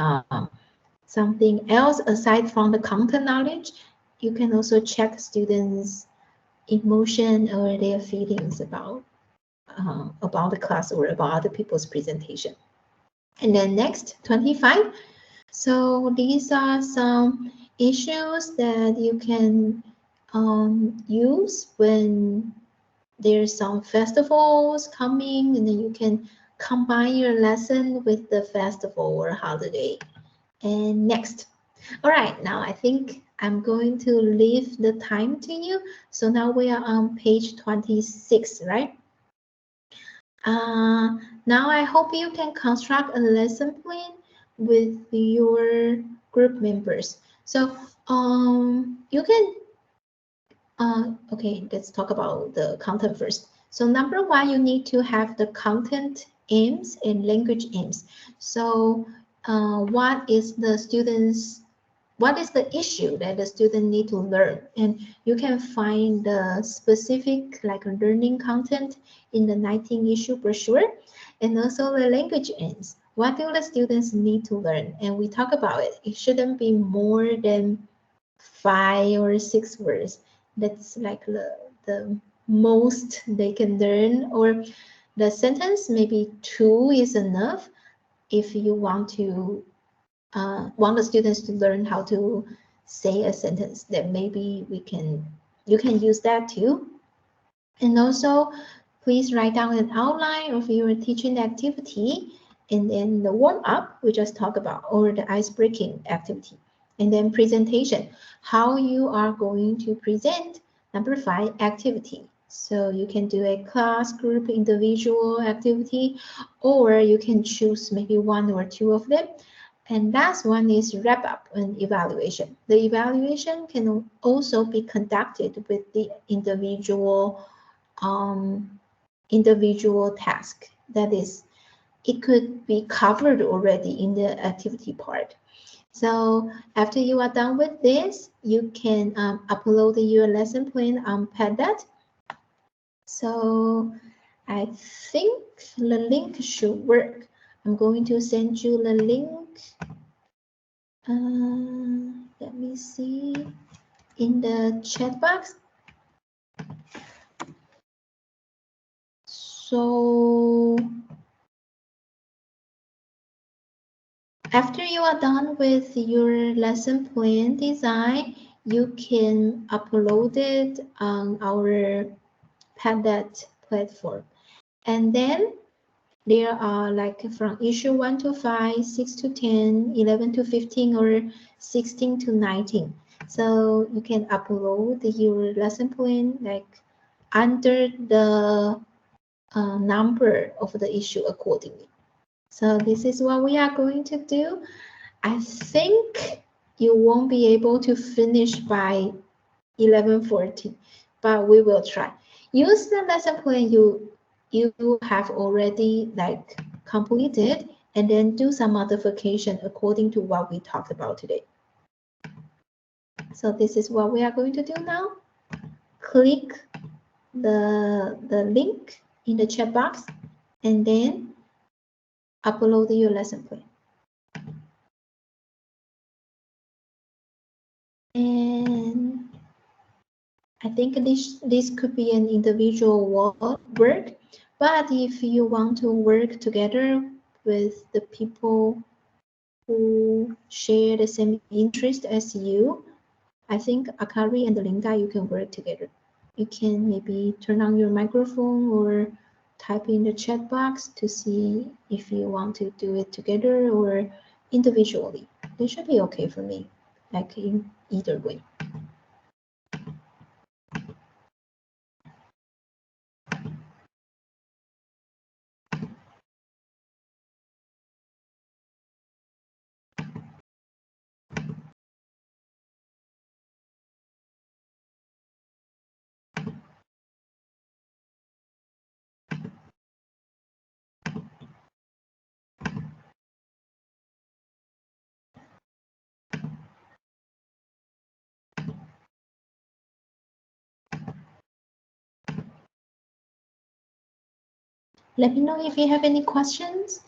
Speaker 1: something else aside from the content knowledge. You can also check students' emotion or their feelings about the class or about other people's presentation. And then next, 25. So these are some issues that you can use when there's some festivals coming, and then you can combine your lesson with the festival or holiday. And next. All right, now I think I'm going to leave the time to you. So now we are on page 26, right? Now I hope you can construct a lesson plan with your group members. So you can okay, let's talk about the content first. So number one, you need to have the content aims and language aims. So what is the issue that the student need to learn? And you can find the specific like learning content in the 19 issue brochure, and also the language aims. What do the students need to learn? And we talk about it. It shouldn't be more than 5 or 6 words. That's like the most they can learn, or the sentence maybe 2 is enough if you want the students to learn how to say a sentence. Then maybe you can use that too. And also, please write down an outline of your teaching activity, and then the warm up we just talked about, or the ice breaking activity. And then presentation, how you are going to present. Number 5, activity. So you can do a class, group, individual activity, or you can choose maybe 1 or 2 of them. And last one is wrap up and evaluation. The evaluation can also be conducted with the individual task. That is, it could be covered already in the activity part. So after you are done with this, you can upload your lesson plan on Padlet. So I think the link should work. I'm going to send you the link Let me see in the chat box. So after you are done with your lesson plan design, you can upload it on our Padlet platform. And then there are like from issue 1 to 5, 6 to 10, 11 to 15, or 16 to 19. So you can upload your lesson plan like under the number of the issue accordingly. So this is what we are going to do. I think you won't be able to finish by 11:40, but we will try. Use the lesson plan you have already like completed, and then do some modification according to what we talked about today. So this is what we are going to do now. Click the link in the chat box, and then upload your lesson plan. And I think this could be an individual work, but if you want to work together with the people who share the same interest as you, I think Akari and Linda, you can work together. You can maybe turn on your microphone or type in the chat box to see if you want to do it together or individually. It should be okay for me, like in either way. Let me know if you have any questions.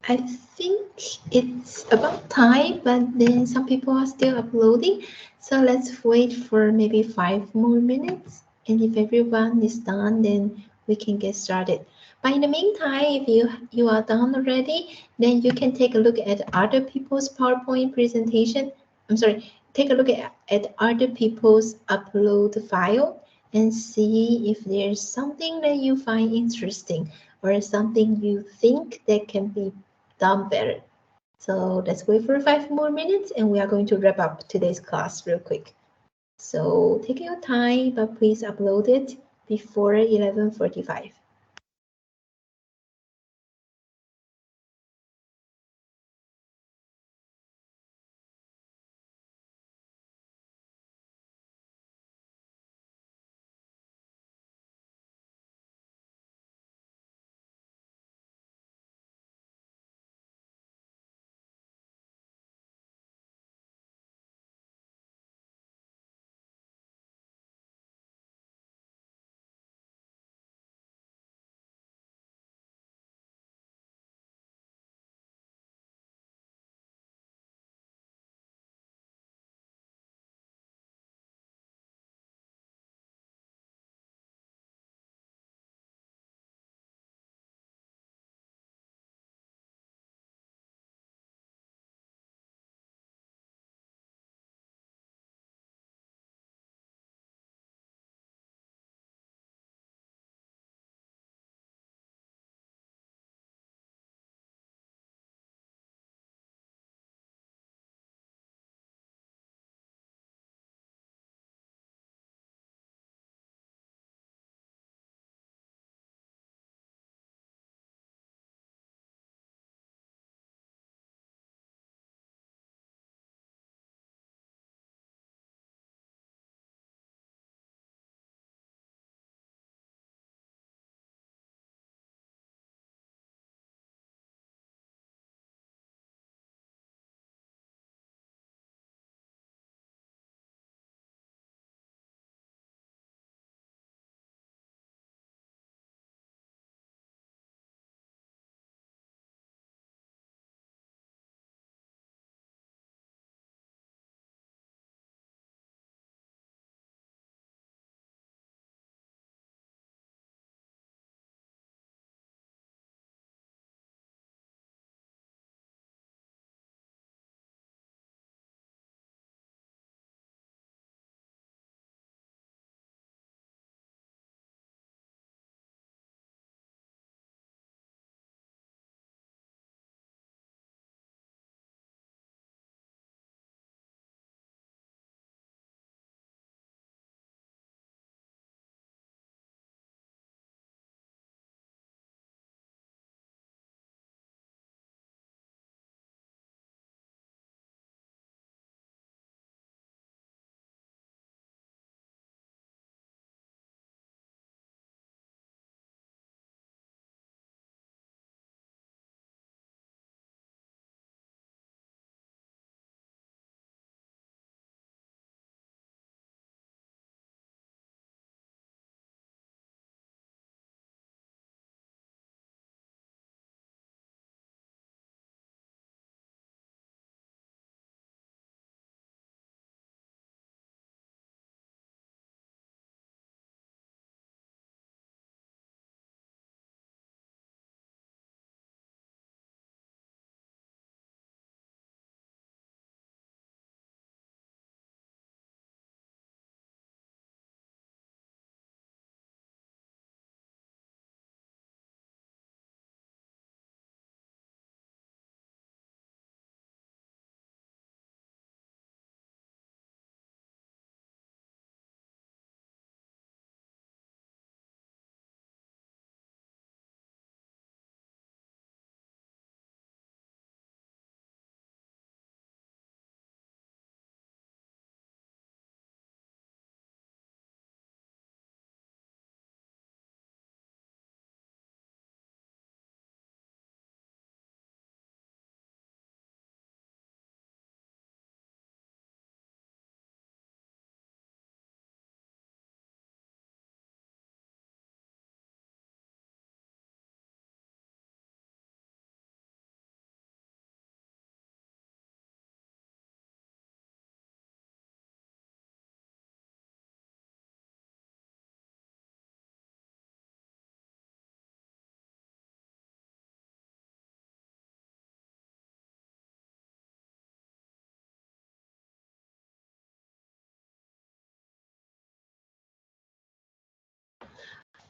Speaker 1: I think it's about time, but then some people are still uploading. So let's wait for maybe 5 more minutes. And if everyone is done, then we can get started. But in the meantime, if you are done already, then you can take a look at other people's PowerPoint presentation. I'm sorry, take a look at other people's upload file and see if there's something that you find interesting or something you think that can be done better. So let's wait for 5 more minutes and we are going to wrap up today's class real quick. So take your time, but please upload it before 11:45.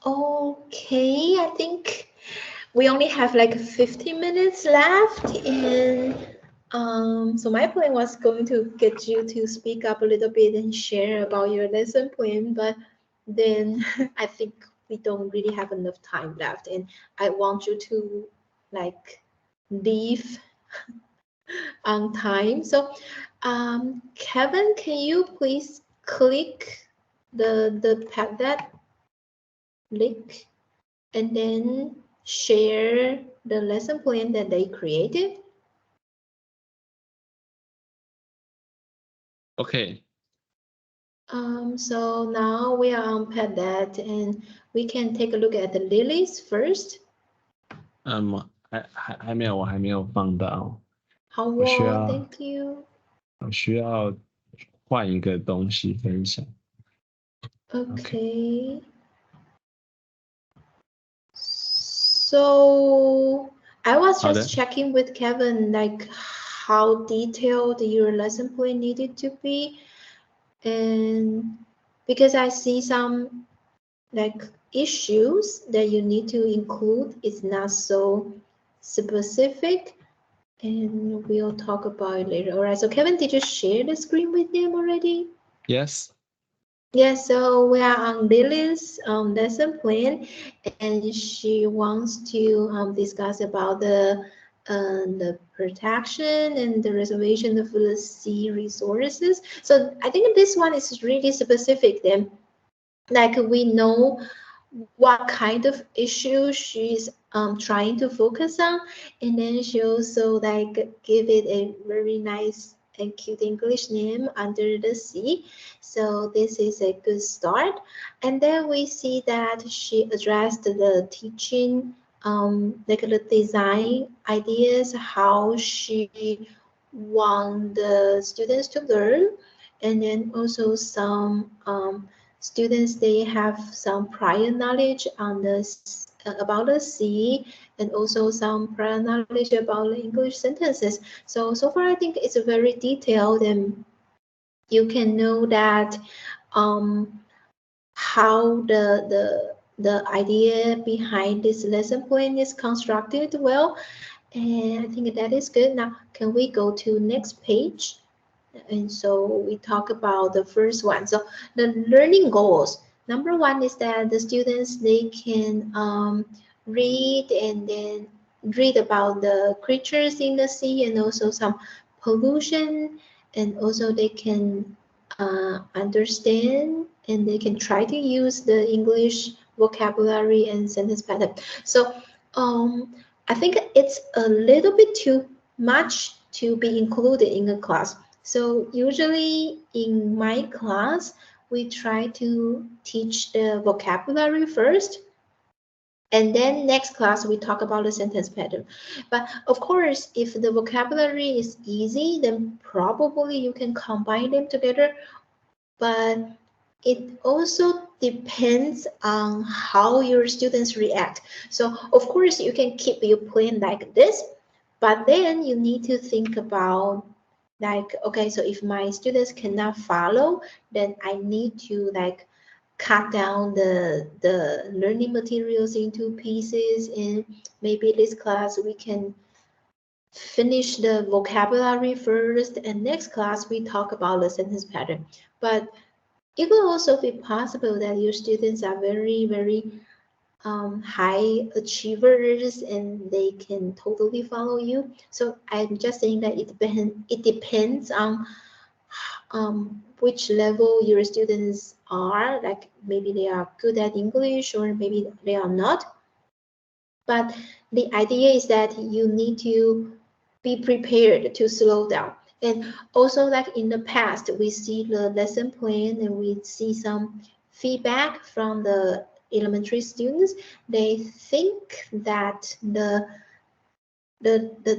Speaker 1: Okay, I think we only have like 15 minutes left, and so my plan was going to get you to speak up a little bit and share about your lesson plan, but then I think we don't really have enough time left, and I want you to like leave on time. So, Kevin, can you please click the that link and then share the lesson plan that they created?
Speaker 2: OK，
Speaker 1: So now we are on that, and we can take a look at the lilies first.
Speaker 2: 还没有，我还没有放到，How 我需
Speaker 1: well,
Speaker 2: 要
Speaker 1: thank you.
Speaker 2: 我需要换一个东西分享。OK，
Speaker 1: Okay. So I was
Speaker 2: 好的
Speaker 1: just checking with Kevin, like how detailed your lesson plan needed to be, and because I see some like issues that you need to include, it's not so specific, and we'll talk about it later. All right. So Kevin, did you share the screen with them already?
Speaker 2: ，Yes，
Speaker 1: Yeah, so we are on Lily's lesson plan, and she wants to discuss about the protection and the reservation of the sea resources. So I think this one is really specific then. Like we know what kind of issue she's trying to focus on, and then she also like give it a very nice and cute English name, Under the Sea. So this is a good start. And then we see that she addressed the teaching, like the design ideas, how she want the students to learn, and then also some students they have some prior knowledge on about the sea, and also some prior knowledge about the English sentences. So far I think it's very detailed, and you can know that how the idea behind this lesson plan is constructed well, and I think that is good. Now can we go to next page? And so we talk about the first one. So the learning goals. Number one is that the students they can read and then read about the creatures in the sea, and also some pollution, and also they can understand, and they can try to use the English vocabulary and sentence pattern. So I think it's a little bit too much to be included in a class. So usually in my class, we try to teach the vocabulary first, and then next class we talk about the sentence pattern. But of course, if the vocabulary is easy, then probably you can combine them together. But it also depends on how your students react. So of course you can keep your plan like this, but then you need to think about like, okay, so if my students cannot follow, then I need to like cut down the learning materials into pieces, and maybe this class we can finish the vocabulary first, and next class we talk about the sentence pattern. But it will also be possible that your students are very high achievers and they can totally follow you. So I'm just saying that it depends on which level your students are. Like maybe they are good at English or maybe they are not. But the idea is that you need to be prepared to slow down. And also, like in the past, we see the lesson plan and we see some feedback from the elementary students. They think that the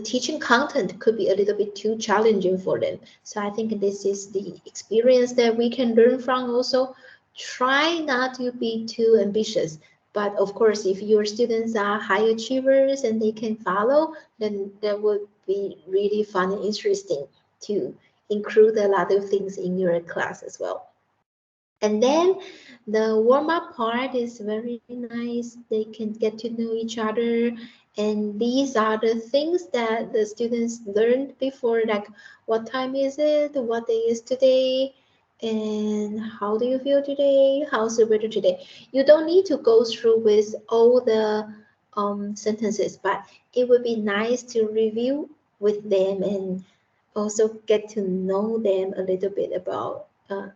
Speaker 1: teaching content could be a little bit too challenging for them. So I think this is the experience that we can learn from also. Try not to be too ambitious. But of course, if your students are high achievers and they can follow, then that would be really fun and interesting to include a lot of things in your class as well. And then the warm-up part is very nice. They can get to know each other. And these are the things that the students learned before, like what time is it, what day is today, and how do you feel today, how's the weather today. You don't need to go through with all the sentences, but it would be nice to review with them and also get to know them a little bit about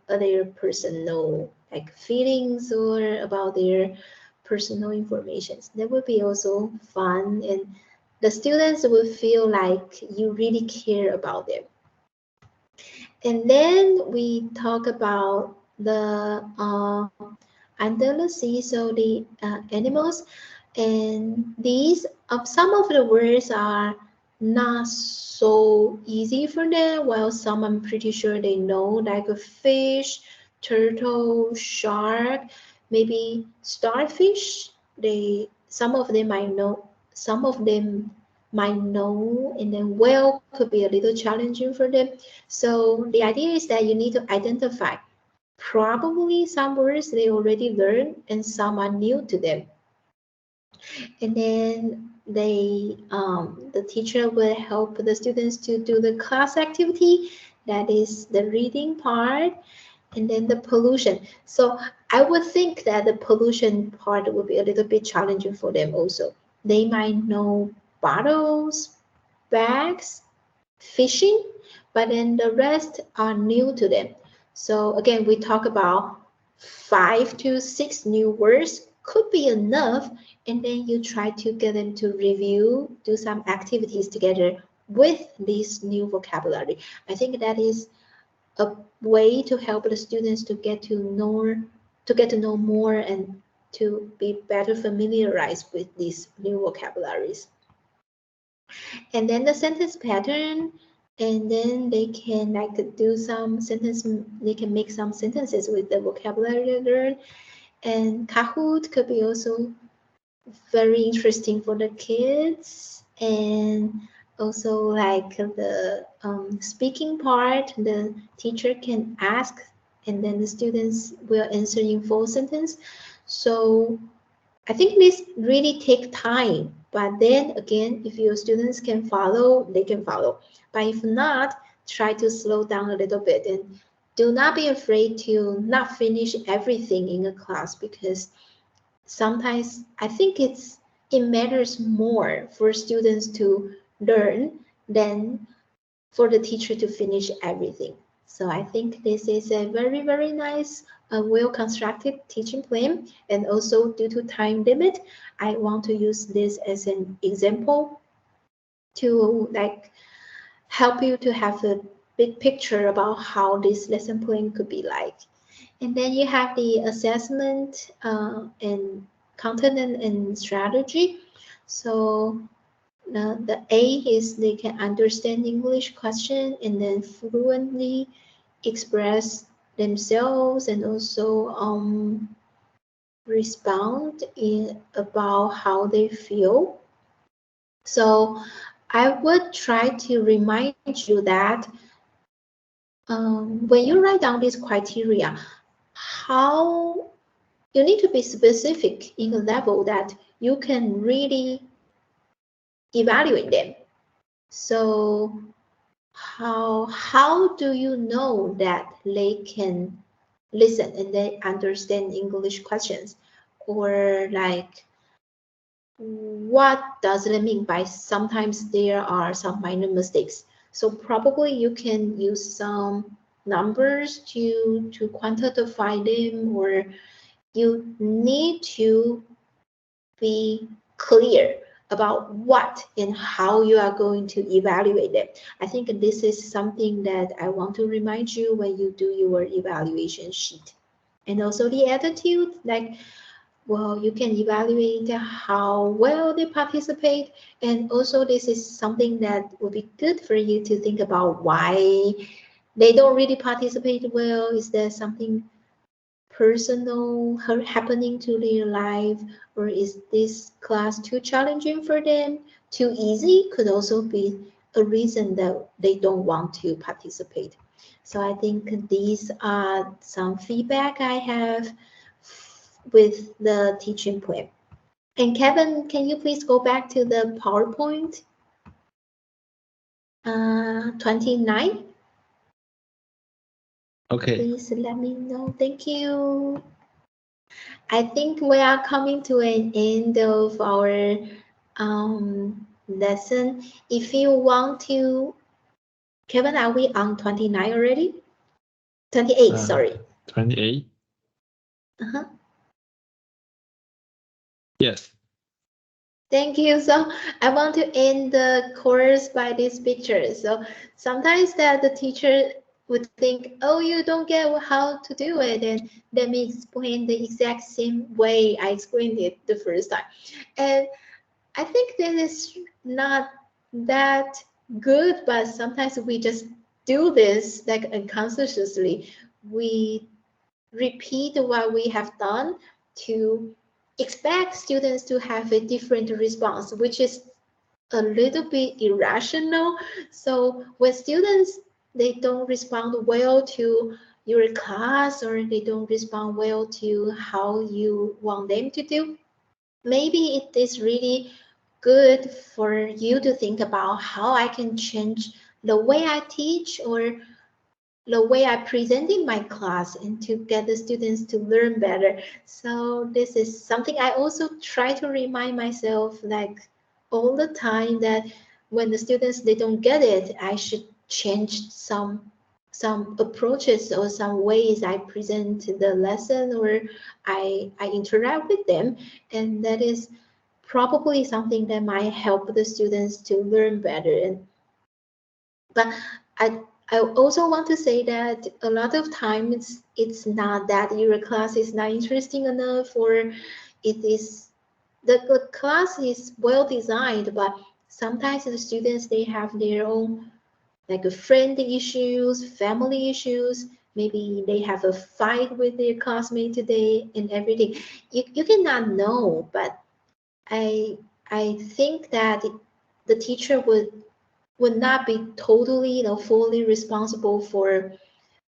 Speaker 1: other personal like feelings or about their personal information. That would be also fun, and the students will feel like you really care about them. And then we talk about the Andalusi, so the animals, and these some of the words are not so easy for them, while some I'm pretty sure they know, like a fish, turtle, shark, maybe starfish. They some of them I know, some of them might know, and then whale could be a little challenging for them. So the idea is that you need to identify probably some words they already learned and some are new to them. And then the teacher will help the students to do the class activity, that is the reading part, and then the pollution. So I would think that the pollution part will be a little bit challenging for them also. They might know bottles, bags, fishing, but then the rest are new to them. So again, we talk about 5 to 6 new words could be enough, and then you try to get them to review, do some activities together with this new vocabulary. I think that is a way to help the students to get to know more and to be better familiarized with these new vocabularies. And then the sentence pattern, and then they can like do some sentence, they can make some sentences with the vocabulary they learn. And Kahoot could be also very interesting for the kids, and also like the speaking part, the teacher can ask and then the students will answer in full sentence. So I think this really take time, but then again, if your students can follow, they can follow. But if not, try to slow down a little bit and do not be afraid to not finish everything in a class, because sometimes I think it matters more for students to learn than for the teacher to finish everything. So I think this is a very, very nice, well-constructed teaching plan. And also due to time limit, I want to use this as an example to like help you to have a big picture about how this lesson plan could be like. And then you have the assessment and content and strategy. So the A is they can understand English question and then fluently express themselves, and also respond about how they feel. So I would try to remind you that when you write down these criteria, how you need to be specific in a level that you can really evaluate them. So how do you know that they can listen and they understand English questions? Or like, what does it mean by sometimes there are some minor mistakes? So probably you can use some numbers to quantify them, or you need to be clear about what and how you are going to evaluate them. I think this is something that I want to remind you when you do your evaluation sheet. And also the attitude, like, well, you can evaluate how well they participate. And also this is something that would be good for you to think about why they don't really participate well. Is there something personal happening to their life, or is this class too challenging for them, too easy? Could also be a reason that they don't want to participate. So I think these are some feedback I have with the teaching plan. And Kevin, can you please go back to the PowerPoint? 29.
Speaker 2: Okay.
Speaker 1: Please let me know. Thank you. I think we are coming to an end of our lesson. If you want to, Kevin, are we on 29 already? 28, sorry.
Speaker 2: 28?
Speaker 1: Uh-huh.
Speaker 2: Yes.
Speaker 1: Thank you. So I want to end the course by this picture. So sometimes that the teacher would think, oh, you don't get how to do it, and let me explain the exact same way I explained it the first time. And I think that is not that good, but sometimes we just do this like unconsciously. We repeat what we have done to expect students to have a different response, which is a little bit irrational. So when students they don't respond well to your class, or they don't respond well to how you want them to do, maybe it is really good for you to think about how I can change the way I teach or the way I present in my class and to get the students to learn better. So this is something I also try to remind myself like all the time, that when the students they don't get it, I should change some approaches or some ways I present the lesson, or I interact with them. And that is probably something that might help the students to learn better. And but I also want to say that a lot of times it's not that your class is not interesting enough, or it is the class is well designed, but sometimes the students they have their own like friend issues, family issues. Maybe they have a fight with their classmate today and everything. You cannot know, but I think that the teacher would not be totally, fully responsible for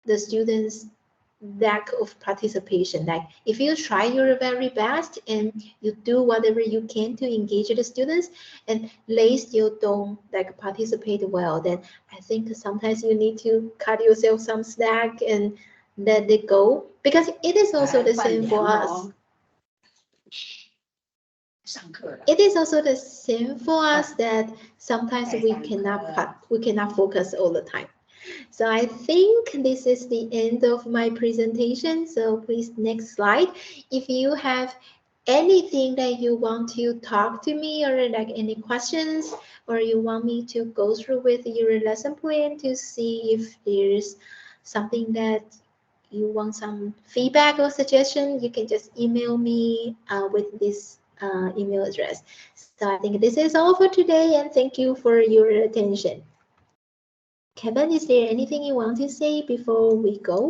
Speaker 1: the students' lack of participation. Like if you try your very best and you do whatever you can to engage the students, and they still don't like participate well, then I think sometimes you need to cut yourself some slack and let it go, because it is also the same for us. It is also the same for us that sometimes we cannot focus all the time. So I think this is the end of my presentation. So please, next slide. If you have anything that you want to talk to me, or like any questions, or you want me to go through with your lesson plan to see if there's something that you want some feedback or suggestion, you can just email me with this email address. So I think this is all for today, and thank you for your attention. Kevin, is there anything you want to say before we go?